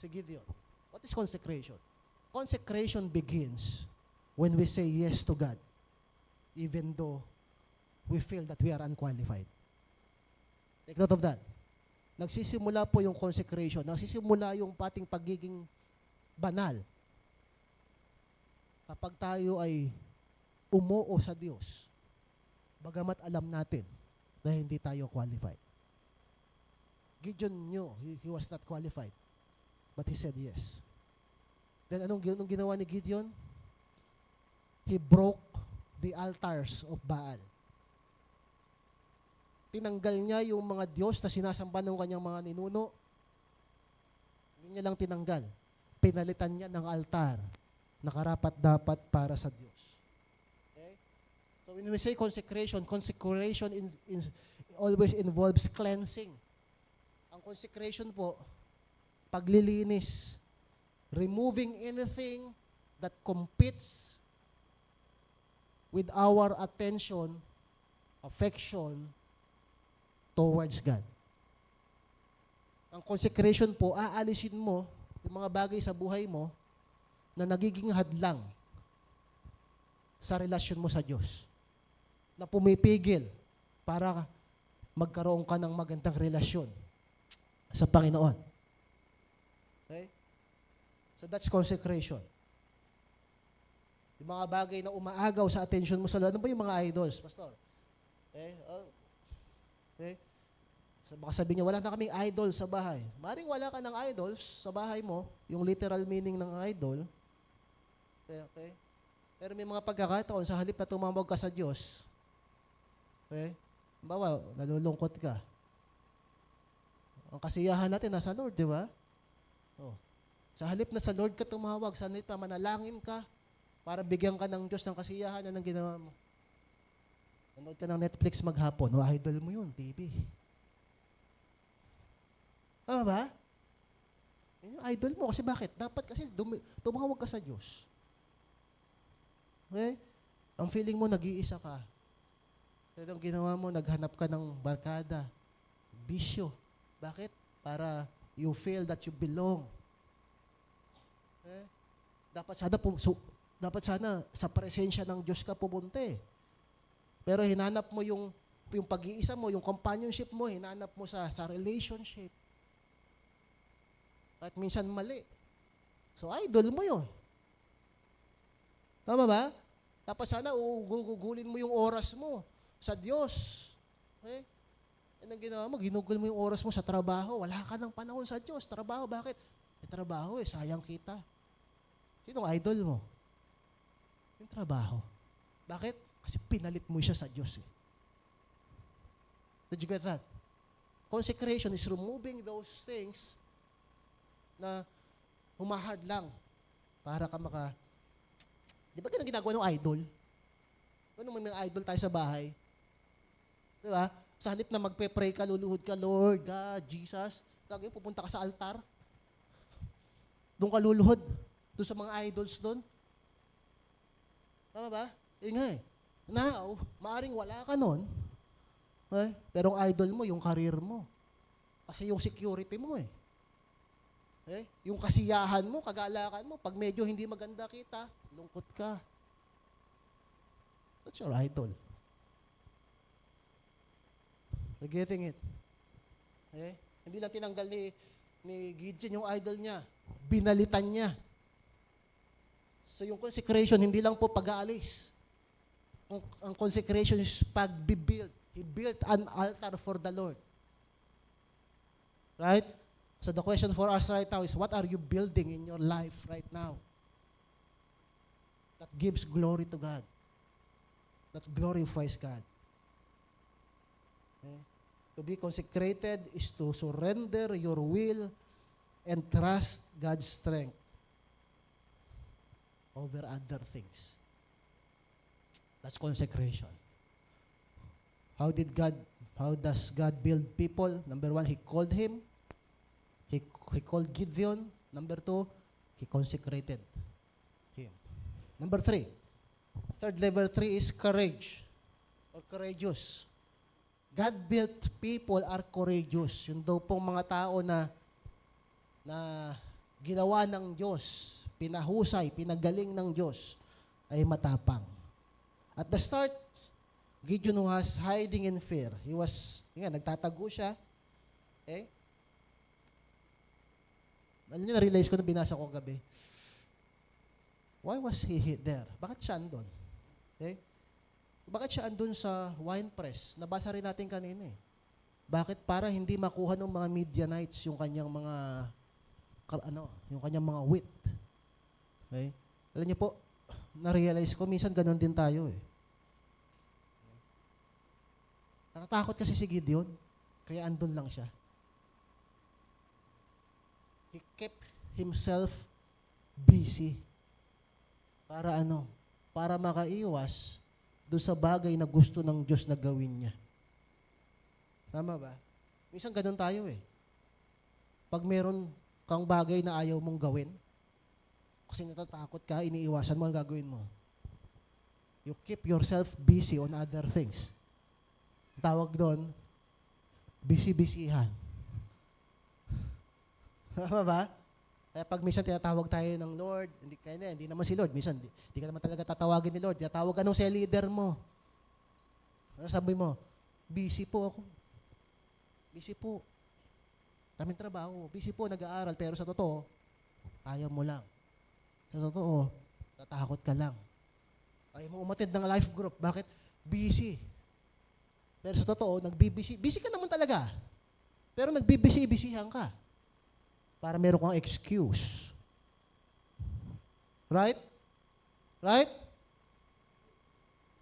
Gideon. What is consecration? Consecration begins when we say yes to God, even though we feel that we are unqualified. Take note of that. Nagsisimula po yung consecration. Nagsisimula yung pating pagiging banal. Kapag tayo ay umuo sa Diyos, bagamat alam natin na hindi tayo qualified. Gideon knew he was not qualified, but he said yes. Then anong ginawa ni Gideon? He broke the altars of Baal. Tinanggal niya yung mga Diyos na sinasamba ng kanyang mga ninuno. Hindi niya lang tinanggal. Pinalitan niya ng altar na karapat-dapat para sa Diyos. Okay? So when we say consecration always involves cleansing. Ang consecration po, paglilinis, removing anything that competes with our attention, affection, towards God. Ang consecration po, aalisin mo yung mga bagay sa buhay mo na nagiging hadlang sa relasyon mo sa Diyos. Na pumipigil para magkaroon ka ng magandang relasyon sa Panginoon. Okay? So that's consecration. Yung mga bagay na umaagaw sa attention mo sa Lord. Ano ba yung mga idols, Pastor? Okay? Okay? So baka sabihin niya, wala na kaming idol sa bahay. Maring wala ka ng idols sa bahay mo, yung literal meaning ng idol. Okay? Pero may mga pagkakataon, sa halip na tumawag ka sa Diyos, okay? Bawa, nalulungkot ka. Ang kasiyahan natin nasa Lord, di ba? Oh. Sa halip na sa Lord ka tumawag, sa halip na manalangin ka, para bigyan ka ng Diyos ng kasiyahan, anong ginawa mo? Nanood ka ng Netflix maghapon, no, idol mo yun, TV. Tama ba? Yun yung idol mo. Kasi bakit? Dapat kasi tumawag ka sa Diyos. Okay? Ang feeling mo, nag-iisa ka. Pero ang ginawa mo, naghanap ka ng barkada. Bisyo. Bakit? Para you feel that you belong. Okay? Dapat sana sa presensya ng Diyos ka pumunta eh. Pero hinanap mo yung pag-iisa mo, yung companionship mo, hinanap mo sa relationship. At minsan mali. So, idol mo yun. Tama ba? Tapos sana gugulin mo yung oras mo sa Diyos. Okay? Anong ginawa mo? Ginugol mo yung oras mo sa trabaho. Wala ka ng panahon sa Diyos. Trabaho, bakit? Trabaho sayang kita. Sinong idol mo? Yung trabaho. Bakit? Kasi pinalit mo siya sa Diyos. Did you get that? Consecration is removing those things na humahard lang para ka di ba ganun ginagawa ng idol? Ano may mga idol tayo sa bahay? Di ba? Sa halip na magpe-pray ka, luluhod ka, Lord, God, Jesus, gagawin, pupunta ka sa altar. Doon ka luluhod. Doon sa mga idols doon. Tama ba? Yun nga eh. Now, maaring wala ka nun. Okay? Pero ang idol mo, yung career mo. Kasi yung security mo eh. Okay? Yung kasiyahan mo, kagalakan mo, pag medyo hindi maganda kita, lungkot ka. That's your idol. You're getting it? Okay? Hindi lang tinanggal ni Gideon yung idol niya. Binalitan niya. So yung consecration, hindi lang po pag-aalis. Ang consecration is pag-build. He built an altar for the Lord. Right? So the question for us right now is, what are you building in your life right now that gives glory to God? that glorifies God. Okay? To be consecrated is to surrender your will and trust God's strength over other things. That's consecration. How does God build people? Number 1, He called him. He called Gideon. Number 2, He consecrated him. Number 3, third level 3 is courage or courageous. God-built people are courageous. Yun daw pong mga tao na ginawa ng Diyos, pinahusay, pinagaling ng Diyos, ay matapang. At the start, Gideon was hiding in fear. Nagtatago siya. Okay? Alam niyo, na-realize ko na binasa ko gabi. Why was he there? Bakit siya andun? Okay? Bakit siya andun sa wine press? Nabasa rin natin kanina eh. Bakit? Para hindi makuha ng mga Midianites yung kanyang mga wit. Okay? Alam niyo po, na-realize ko, minsan ganun din tayo eh. Natatakot kasi si Gideon, kaya andun lang siya. He kept himself busy. Para ano? Para makaiwas doon sa bagay na gusto ng Diyos na gawin niya. Tama ba? Minsan ganun tayo eh. Pag meron kang bagay na ayaw mong gawin, kasi natatakot ka, iniiwasan mo ang gagawin mo. You keep yourself busy on other things. Tawag doon, busy-busyhan. Tama ba? Kaya pag minsan tinatawag tayo ng Lord, hindi naman si Lord. Minsan, hindi ka naman talaga tatawagin ni Lord. Tinatawag ka nung sa leader mo. Ano sabi mo? Busy po ako. Busy po. Daming trabaho. Busy po, nag-aaral. Pero sa totoo, ayaw mo lang. Sa totoo, tatakot ka lang. Ayaw mo umatid ng life group. Bakit? Busy. Pero sa totoo, nagbibisi. Busy ka naman talaga. Pero nagbibisi-bisihan ka. Para meron kang excuse. Right? Right?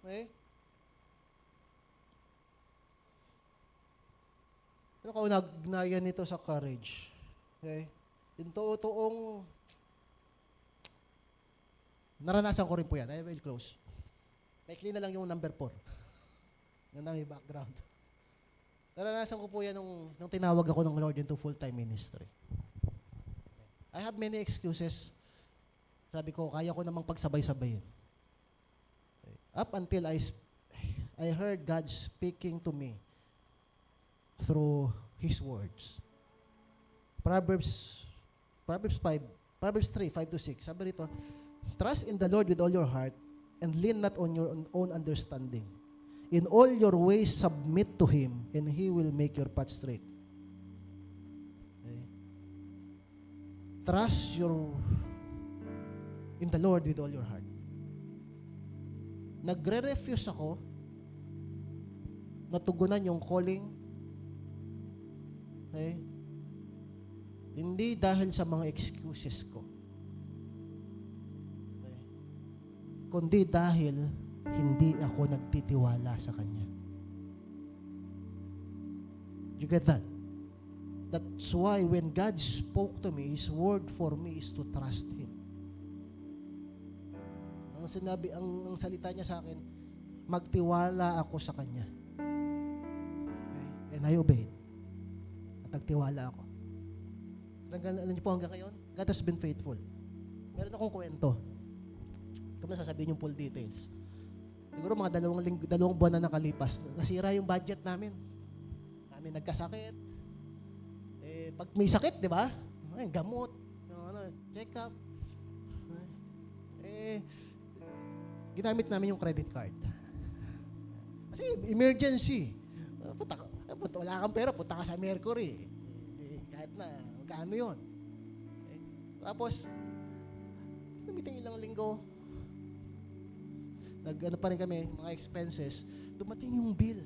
Okay? Ano kaunagnayan nito sa courage? Okay? Yung toong naranasan ko rin po yan. I will close. Maikli na lang yung number 4. Yun ang background. Naranasan ko po yan nung tinawag ako ng Lord into full-time ministry. I have many excuses. Sabi ko, kaya ko namang pagsabay-sabayin. Okay. Up until I heard God speaking to me through His words. Proverbs 3:5-6. Sabi rito, trust in the Lord with all your heart and lean not on your own understanding. In all your ways submit to Him and He will make your path straight. Okay. Trust in the Lord with all your heart. Nagre-refuse ako na tugunan yung calling. Okay? Hindi dahil sa mga excuses ko. Okay? Kundi dahil hindi ako nagtitiwala sa Kanya. You get that? That's why when God spoke to me, His word for me is to trust Him. Ang salita niya sa akin, magtiwala ako sa Kanya. Okay? And I obeyed. At nagtiwala ako. Alam niyo po hanggang ngayon, God has been faithful. Meron akong kwento. Kung sasabihin yung full details. Siguro mga dalawang buwan na nakalipas, nasira yung budget namin. Kami nagkasakit. Pag may sakit, di ba? Gamot, check-up. Ginamit namin yung credit card. Kasi emergency. Wala kang pera, punta ka sa Mercury. Kahit na, magkano yun. Tapos, tumiting ilang linggo, nag-ano pa rin kami, mga expenses, dumating yung bill.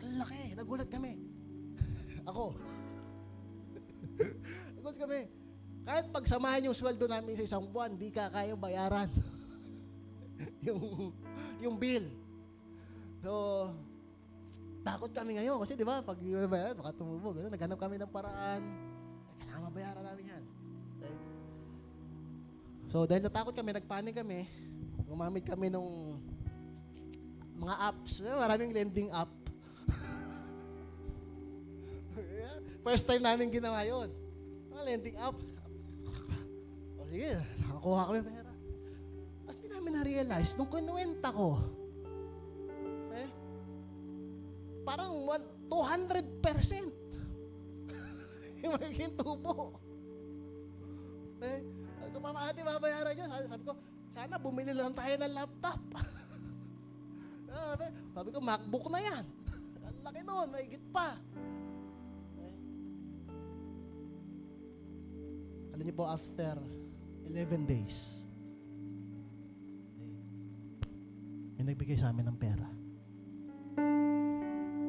Ang laki, nagulat kami. Ako. Nagulat kami. Kahit pagsamahan yung sweldo namin sa isang buwan, di ka kayang bayaran. yung bill. So, takot kami ngayon kasi di ba, pag baka tumubo, gano'n, naghanap kami ng paraan. Kailangan mabayaran namin yan. Okay? So, dahil natakot kami, nagpanik kami, gumamit kami nung mga apps, maraming lending app. First time namin ginawa yun. Mga lending app. O sige, nakakuha kami pera. Tapos di namin na-realize, nung kinuwenta ko, parang 200% yung magiging tubo. Sabi ko, mamahati mabayaran yun. Sabi ko, sana bumili lang tayo ng laptop. Sabi ko, MacBook na yan. Ang laki nun, mahigit pa. Alam niyo po, after 11 days, may nagbigay sa amin ng pera.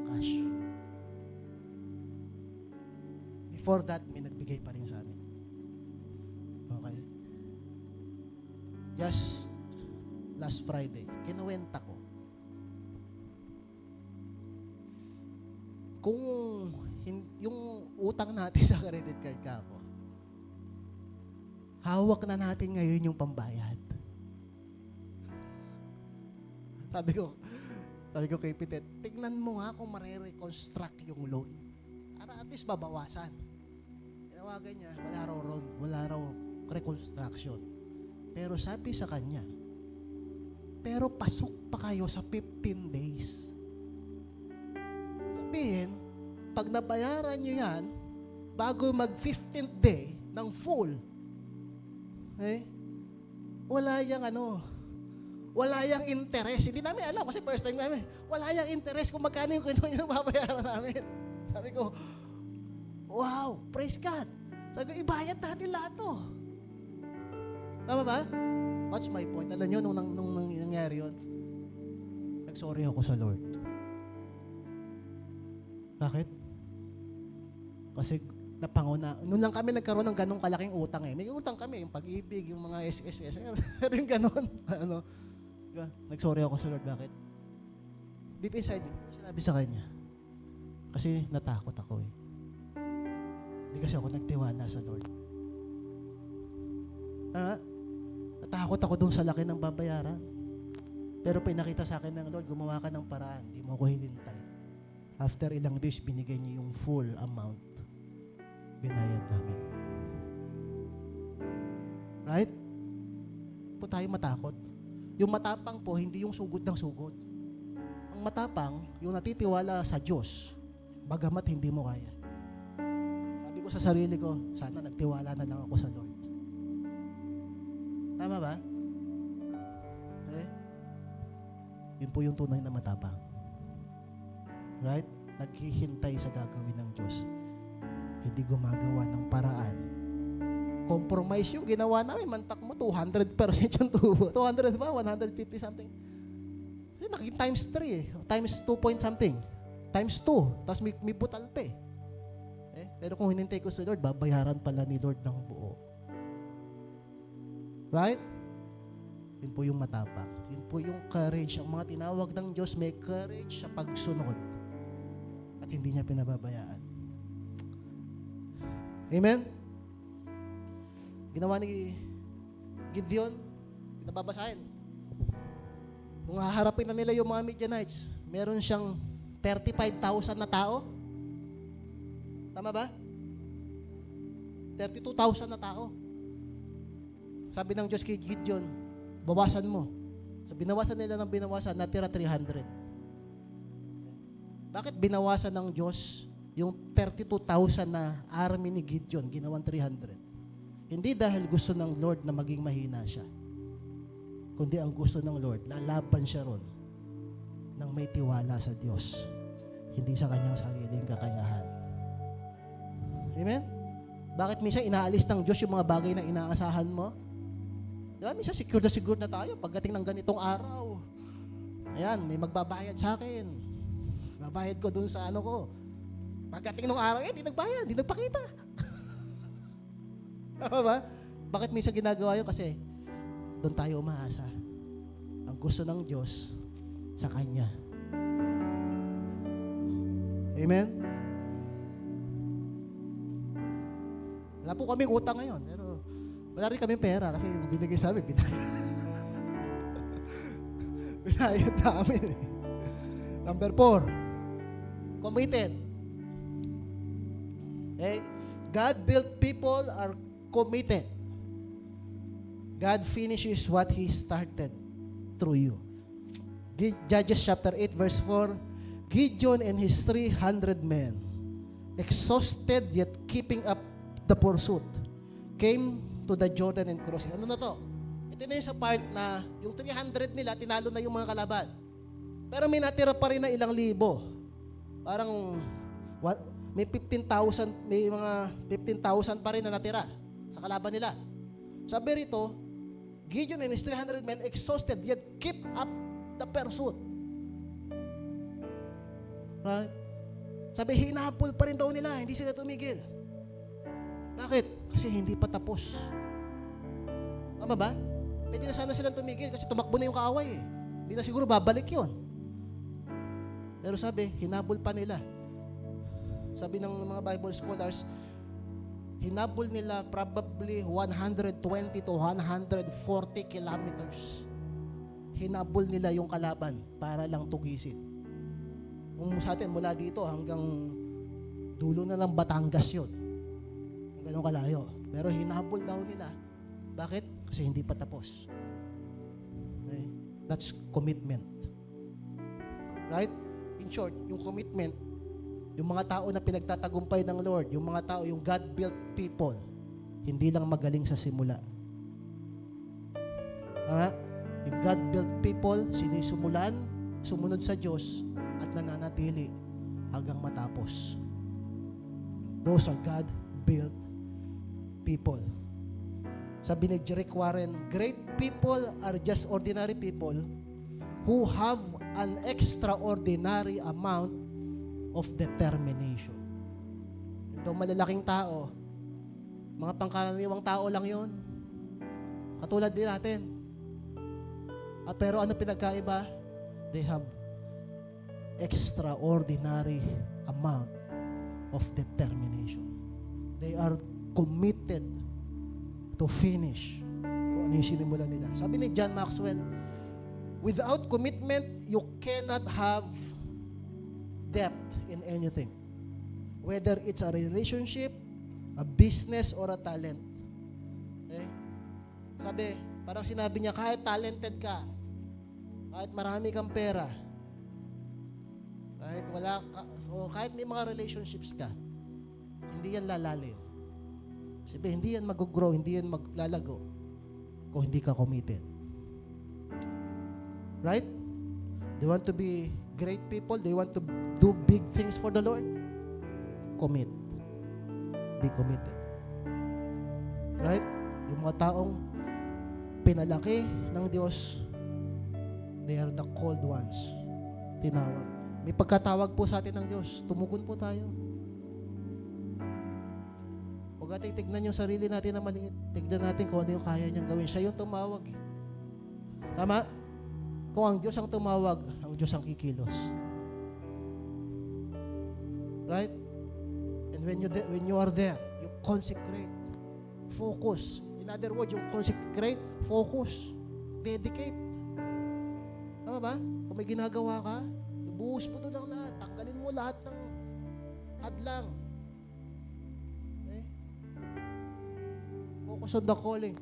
Cash. Before that, may nagbigay pa rin sa amin. Okay? Just last Friday, kinuwenta ko. Kung yung utang natin sa credit card ka ako, hawak na natin ngayon yung pambayad. Sabi ko kay Pitet, tignan mo nga kung mare-reconstruct yung loan. Para at least babawasan. Tinawagan niya, wala raw reconstruction. Pero sabi sa kanya, pero pasok pa kayo sa 15 days. Sabihin, pag nabayaran nyo yan, bago mag 15th day ng full, wala yang interest. Hindi namin alam kasi first time namin. Wala yang interest kung magkano yung mabayaran namin. Sabi ko, wow, praise God. Sabi ko, ibayad natin lahat to. Tama ba? That's my point. Alam nyo, nung nangyari yun, nag-sorry ako sa Lord. Bakit? Kasi noon lang kami nagkaroon ng ganong kalaking utang eh. May utang kami, yung Pag-ibig, yung mga SSS, pero yung ganon. Diba? Nag-sorry ako sa Lord. Bakit? Deep inside me, sinabi sa kanya. Kasi natakot ako eh. Hindi kasi ako nagtiwala sa Lord. Natakot ako dun sa laki ng babayaran. Pero pinakita sa akin ng Lord, gumawa ka ng paraan. Hindi mo ako hinintay. After ilang days, binigay niya yung full amount. Binayad namin. Right? Po tayo matakot. Yung matapang po, hindi yung sugod ng sugod. Ang matapang, yung natitiwala sa Diyos, bagamat hindi mo kaya. Sabi ko sa sarili ko, sana nagtiwala na lang ako sa Lord. Tama ba? Yun po yung tunay na matapang. Right? Naghihintay sa gagawin ng Diyos. Hindi gumagawa ng paraan. Compromise yung ginawa namin. Mantak mo, 200% yung tubo. 200 ba? 150 something. Naging times 3 eh. Times 2 point something. Times 2. Tapos may butal pa eh. Pero kung hinintay ko sa Lord, babayaran pala ni Lord ng buo. Right? Yun po yung matapang. Yun po yung courage. Ang mga tinawag ng Diyos, may courage sa pagsunod. At hindi niya pinababayaan. Amen? Ginawa ni Gideon, nababasahin. Nung haharapin na nila yung mga Midianites, meron siyang 35,000 na tao. Tama ba? 32,000 na tao. Sabi ng Diyos kay Gideon, bawasan mo. So binawasan nila ng binawasan, natira 300. Bakit binawasan ng Diyos yung 32,000 na army ni Gideon, ginawang 300? Hindi dahil gusto ng Lord na maging mahina siya. Kundi ang gusto ng Lord, lalaban siya ron nang may tiwala sa Diyos. Hindi sa kanyang sariling kakayahan. Amen? Bakit minsan inaalis ng Diyos yung mga bagay na inaasahan mo? Diba? Minsan secure na tayo pagdating ng ganitong araw. Ayan, may magbabayad sa akin. Babayad ko dun sa ano ko. Pagdating ng araw, hindi nagbayad, hindi nagpakita. Tama ba? Bakit minsan ginagawa yun? Kasi doon tayo umaasa. Ang gusto ng Diyos sa Kanya. Amen? Wala po kaming utang ngayon, pero wala rin kaming pera kasi binigay sa amin, binayad namin. Number 4, committed. Okay? God-built people are committed. God finishes what He started through you. Judges chapter 8 verse 4, Gideon and his 300 men, exhausted yet keeping up the pursuit, came to the Jordan and crossed. Ano na to? Ito na yung sa part na yung 300 nila, tinalo na yung mga kalaban. Pero may natira pa rin na ilang libo. Parang may 15,000, may mga 15,000 pa rin na natira sa kalaban nila. Sabi rito, Gideon and his 300 men exhausted yet keep up the pursuit. Right? Sabi, hinapol pa rin daw nila, hindi sila tumigil. Bakit? Kasi hindi pa tapos. Tama ba? Pwede na sana silang tumigil kasi tumakbo na yung kaaway eh. Hindi na siguro babalik yon. Pero sabi, hinabol pa nila. Sabi ng mga Bible scholars, hinabol nila probably 120 to 140 kilometers. Hinabol nila yung kalaban para lang tugisin. Kung sa atin, mula dito hanggang dulo na ng Batangas yun. Ganun kalayo. Pero hinabol daw nila. Bakit? Kasi hindi pa tapos. Okay? That's commitment. Right? In short, yung commitment, yung mga tao na pinagtatagumpay ng Lord, yung mga tao, yung God-built people, hindi lang magaling sa simula. Yung God-built people, sinisimulan, sumunod sa Diyos, at nananatili hanggang matapos. Those are God-built people. Sabi ni Rick Warren, great people are just ordinary people who have an extraordinary amount of determination. Itong malalaking tao, mga pangkaraniwang tao lang yon. Katulad din natin. Pero ano pinagkaiba? They have extraordinary amount of determination. They are committed to finish kung ano yung sinimulan nila. Sabi ni John Maxwell, without commitment, you cannot have depth in anything. Whether it's a relationship, a business, or a talent. Okay? Sabi, parang sinabi niya, kahit talented ka, kahit marami kang pera, kahit wala ka, o kahit may mga relationships ka, hindi yan lalalim. Sabi, hindi yan mag-grow, hindi yan maglalago kung hindi ka committed. Right? Do you want to be great people? Do you want to do big things for the Lord? Commit. Be committed. Right? Yung mga taong pinalaki ng Diyos, they are the called ones. Tinawag. May pagkatawag po sa atin ng Diyos. Tumugon po tayo. Huwag natin tignan yung sarili natin na maliit. Tignan natin kung ano yung kaya niyang gawin. Siya yung tumawag. Tama? Kung ang Diyos ang tumawag, ang Diyos ang kikilos. Right? And when you are there, you consecrate. Focus. In other words, you consecrate, focus, dedicate. Tama ba? Kung may ginagawa ka, ibuhos mo doon ang lahat. Tanggalin mo lahat ng hadlang. Okay? Focus on the calling.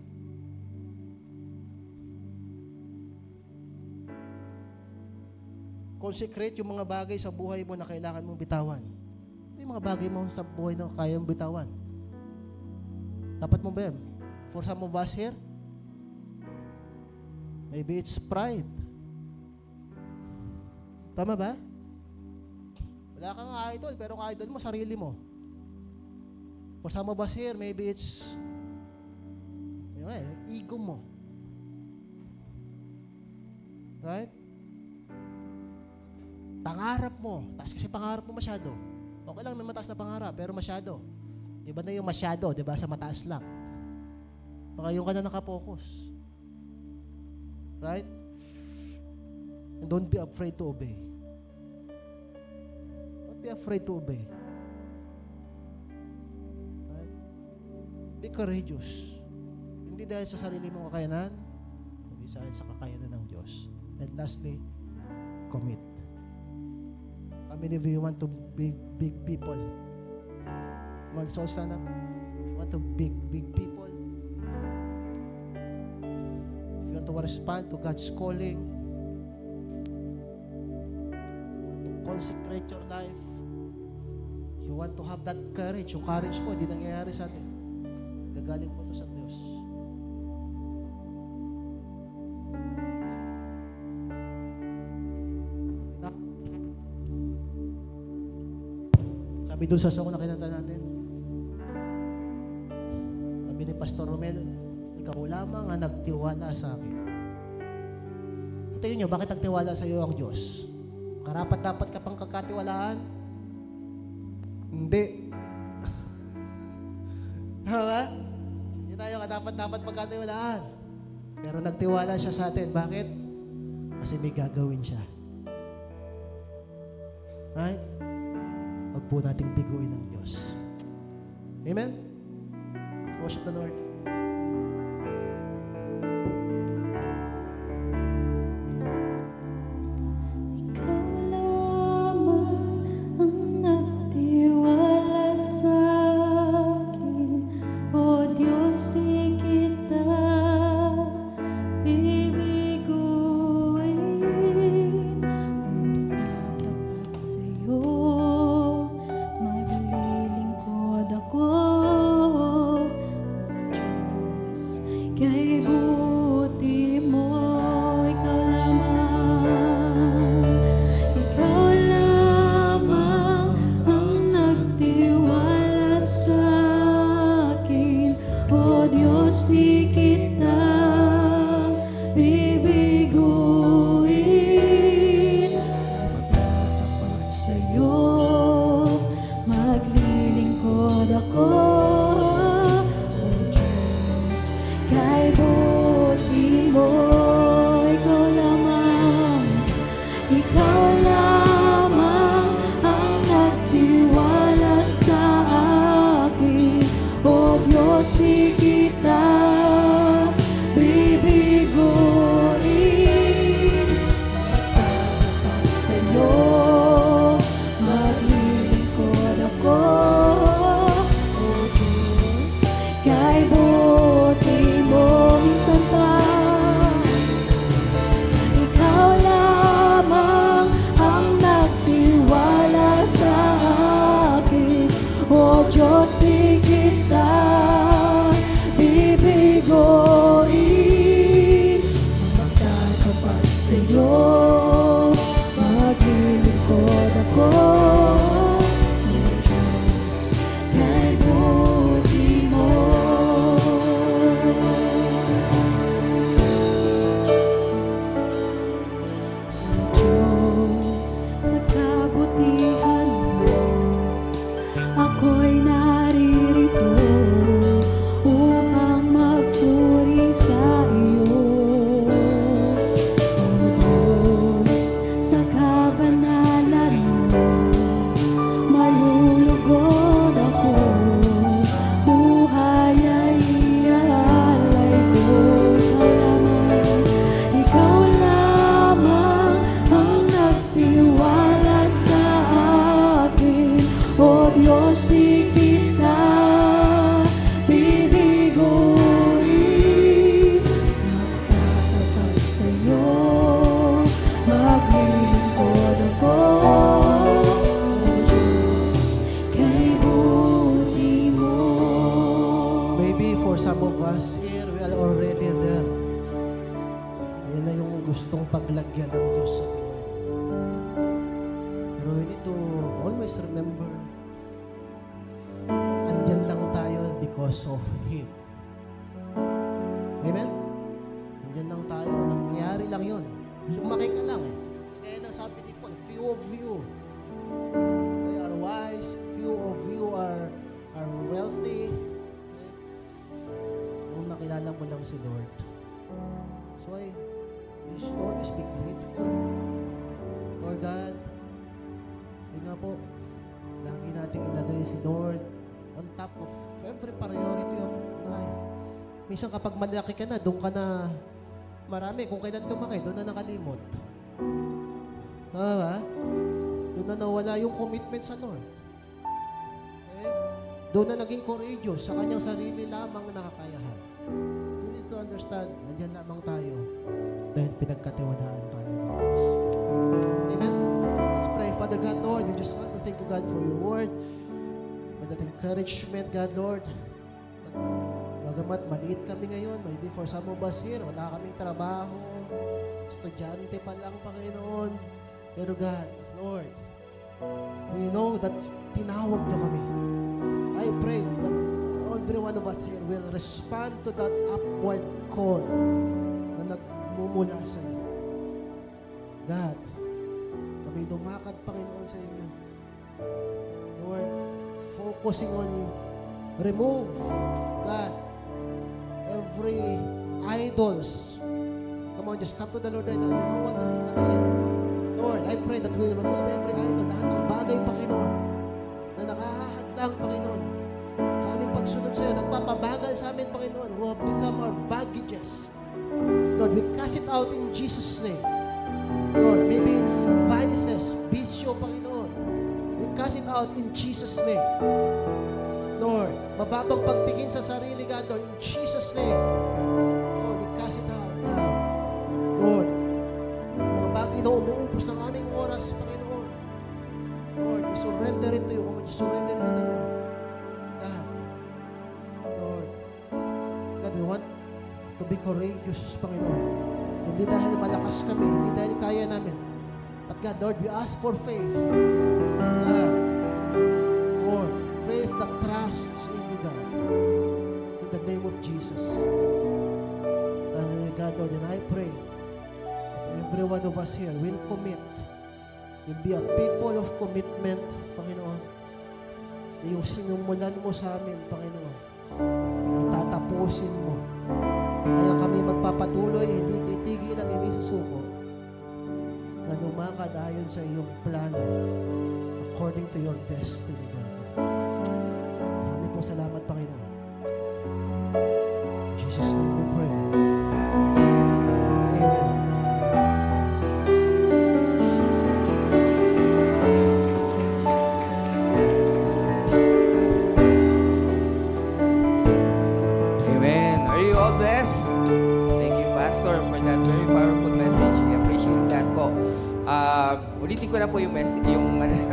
Consecrate yung mga bagay sa buhay mo na kailangan mong bitawan. May mga bagay mo sa buhay na kaya mong bitawan. Dapat mo ba yan? For some of us here, maybe it's pride. Tama ba? Wala kang idol, pero ang idol mo, sarili mo. For some of us here, maybe it's ego mo. Right? Pangarap mo. Taas kasi pangarap mo masyado. Okay lang may mataas na pangarap, pero masyado. Iba na yung masyado, di ba? Sa mataas lang. Baka yung ka na nakapokus. Right? And don't be afraid to obey. Don't be afraid to obey. Right? Be courageous. Hindi dahil sa sarili mong kakayanan, kundi dahil sa kakayanan ng Diyos. And lastly, commit. How many of you want to be big people? Come on, so stand up. You want to be big people? If you want to respond to God's calling, you want to consecrate your life, you want to have that courage, yung courage mo, hindi nangyayari sa atin. Gagaling po ito sa Diyos. Sabi doon sa song na kinanta natin, sabi ni Pastor Romel, ikaw lamang ang nagtiwala sa akin. Tingnan nyo, bakit nagtiwala sa iyo ang Diyos? Karapat dapat ka pang kakatiwalaan? Hindi. Diba? Hindi tayo dapat pagkatiwalaan. Pero nagtiwala siya sa atin. Bakit? Kasi may gagawin siya. Right? Huwag po nating biguin ng Diyos. Amen? Let's worship the Lord. Ikaw lamang ang nagtiwala sa akin, O Diyos, di kita bibiguin. Magtatapat sa'yo, maglilingkod ako, Diyos, kay buti mo. Ikaw lamang ang nagtiwala sa akin, O Diyos, di kita bibiguin. Magtatapat sa'yo, maglilingkod ako, O Diyos, kay buti mo. Ikaw lamang ang nagtiwala sa akin, O Diyos, di kita bibiguin. Magtatapat sa'yo, maglilingkod ako, O Diyos, kay buti mo. Minsan pa, ikaw lamang ang nagtiwala sa akin, O Diyos, di kita bibiguin. Magtatapat sa'yo, maglilingkod ako, O Diyos, kay buti mo. Diyos, sa kabutihan mo, ako'y naririto upang magpuri sa iyo. O Diyos, sa kabanalan mo, malulugod ako, buhay ay iaalay ko. Ikaw lamang ang nagtiwala sa akin, O Diyos, di kita bibiguin. Magtatapat sa'yo, maglilingkod ako, O Diyos, kay buti mo. Maybe for some of us here, we are already there. Yan na yung gustong paglagyan ng Diyos sa buhay. Pero we need to always remember, andyan lang tayo because of Him. Amen? Andyan lang tayo. Nangyari lang yun. Lumaki ka lang eh. Kaya nang sabi ni Paul, few of you they are wise, few of you are wealthy. Nung nakilala mo lang si Lord. That's why we should always be grateful. Lord God, yun nga po, natin ilagay si Lord on top of every priority of life. Minsan kapag malaki ka na, doon ka na marami. Kung kailan lumaki, doon na nakalimot. Tama ba? Doon na nawala yung commitment sa Lord. Okay? Doon na naging courageous sa kanyang sarili lamang nakakayahan. You need to understand, nandiyan lamang tayo dahil pinagkatiwalaan tayo ng Diyos. Amen? Let's pray. Father God, Lord, we just want to thank you, God, for your word, for that encouragement, God, Lord. That bagamat maliit kami ngayon, maybe for some of us here, wala kaming trabaho, estudyante pa lang, Panginoon. Pero God, Lord, we know that tinawag niyo kami. I pray that every one of us here will respond to that upward call na nagmumula sa iyo. God, kami lumakad, Panginoon, sa inyo. Lord, focusing on you. Remove, God, every idols. Come on, just come to the Lord right now. You know what is it? Lord, I pray that we will remove every idol, lahat ng bagay, Panginoon, na nakahadlang, Panginoon, sa aming pagsunod sa iyo, nagpapabagal sa amin, Panginoon, who have become our baggages. Lord, we cast it out in Jesus' name. Lord, maybe it's vices, bisyo, Panginoon. We cast it out in Jesus' name. Lord, mababang pagtingin sa sarili, God, Lord, in Jesus' name. Lord, we cast it out, God. Lord, mga bagay na umuubos ng aming oras, Panginoon. Lord, we surrender it to you. Come on, just surrender it to the Lord. God, Lord, God, we want to be courageous, Panginoon. Hindi dahil malakas kami, hindi dahil kaya namin. But God, Lord, we ask for faith. God, Lord, faith that trusts in you, God. In the name of Jesus. And God, Lord, and I pray that every one of us here will commit, will be a people of commitment, Panginoon. Na yung sinumulan mo sa amin, Panginoon, ay tatapusin mo. Kaya kami magpapatuloy, hindi titigil at hindi susuko na lumakad ayon sa iyong plano according to your destiny, God. Marami pong salamat, Panginoon. In Jesus' name we pray. Amen. Amen. Are you all blessed? Thank you, Pastor, for that very powerful message. We appreciate that po. Ulitin ko na po yung message,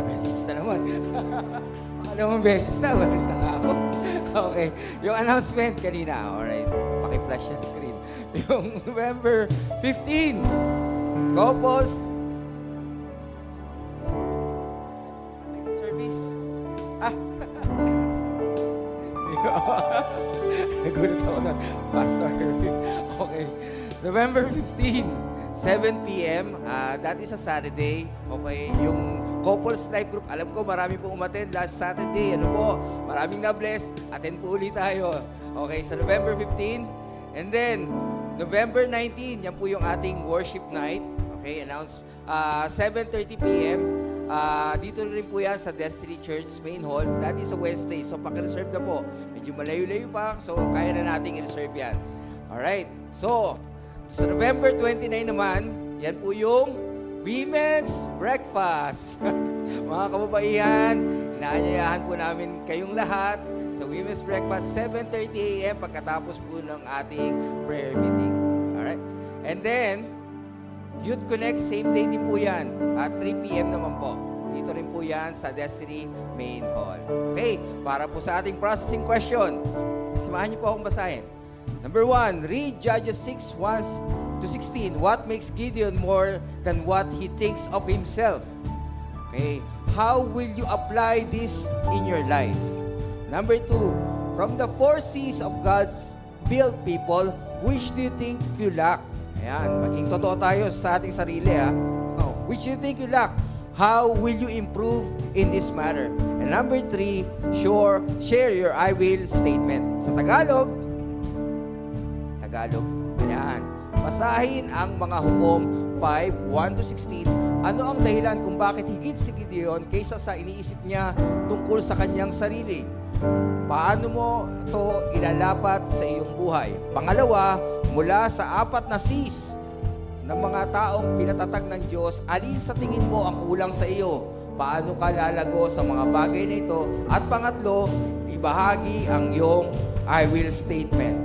message na naman. Alam mo, beses na, walis na nga ako. Okay. Yung announcement kanina, alright. Paki-flash yung screen. Yung November 15, couples, second service. Nagulat ako na, Pastor. Okay. November 15, 7 p.m. That is a Saturday. Okay. Yung Couples Life Group, alam ko marami pong umattend last Saturday. Ano po? Maraming na-bless. Attend po ulit tayo. Okay. Sa November 15. And then, November 19, yan po yung ating worship night. Okay. Announced 7:30 p.m. Dito rin po yan sa Destiny Church Main Halls. That is a Wednesday. So, paki-reserve na po. Medyo malayo-layo pa. So, kaya na nating i-reserve yan. Alright. So, sa November 29 naman, yan po yung Women's Breakfast. Mga kababaihan, inaanyayahan po namin kayong lahat sa Women's Breakfast, 7:30 a.m. pagkatapos po ng ating prayer meeting. Alright? And then, Youth Connect, same day din po yan. At 3 p.m. naman po. Dito rin po yan sa Destiny Main Hall. Okay, para po sa ating processing question, samahan niyo po akong basahin. Number 1, read Judges 6:1-16. What makes Gideon more than what he thinks of himself? Okay, how will you apply this in your life? Number 2, from the 4 C's of God's built people, which do you think you lack? Ayan, maging totoo tayo sa ating sarili, ha? Oh, which you think you lack? How will you improve in this matter? And number 3, share your I will statement. Sa Tagalog, ayan, basahin ang mga Hukom 5:1-16. Ano ang dahilan kung bakit higit si Gideon kaysa sa iniisip niya tungkol tungkol sa kanyang sarili. Paano mo ito ilalapat sa iyong buhay? Pangalawa, mula sa 4 na C's ng mga taong pinatatag ng Diyos, alin sa tingin mo ang kulang sa iyo? Paano ka lalago sa mga bagay na ito? At pangatlo, ibahagi ang iyong I will statement.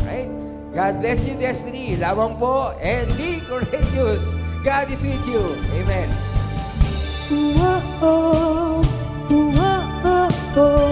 Right? God bless you, Destiny. Lamang po and be courageous. God is with you. Amen. Oh, oh, oh, oh, oh.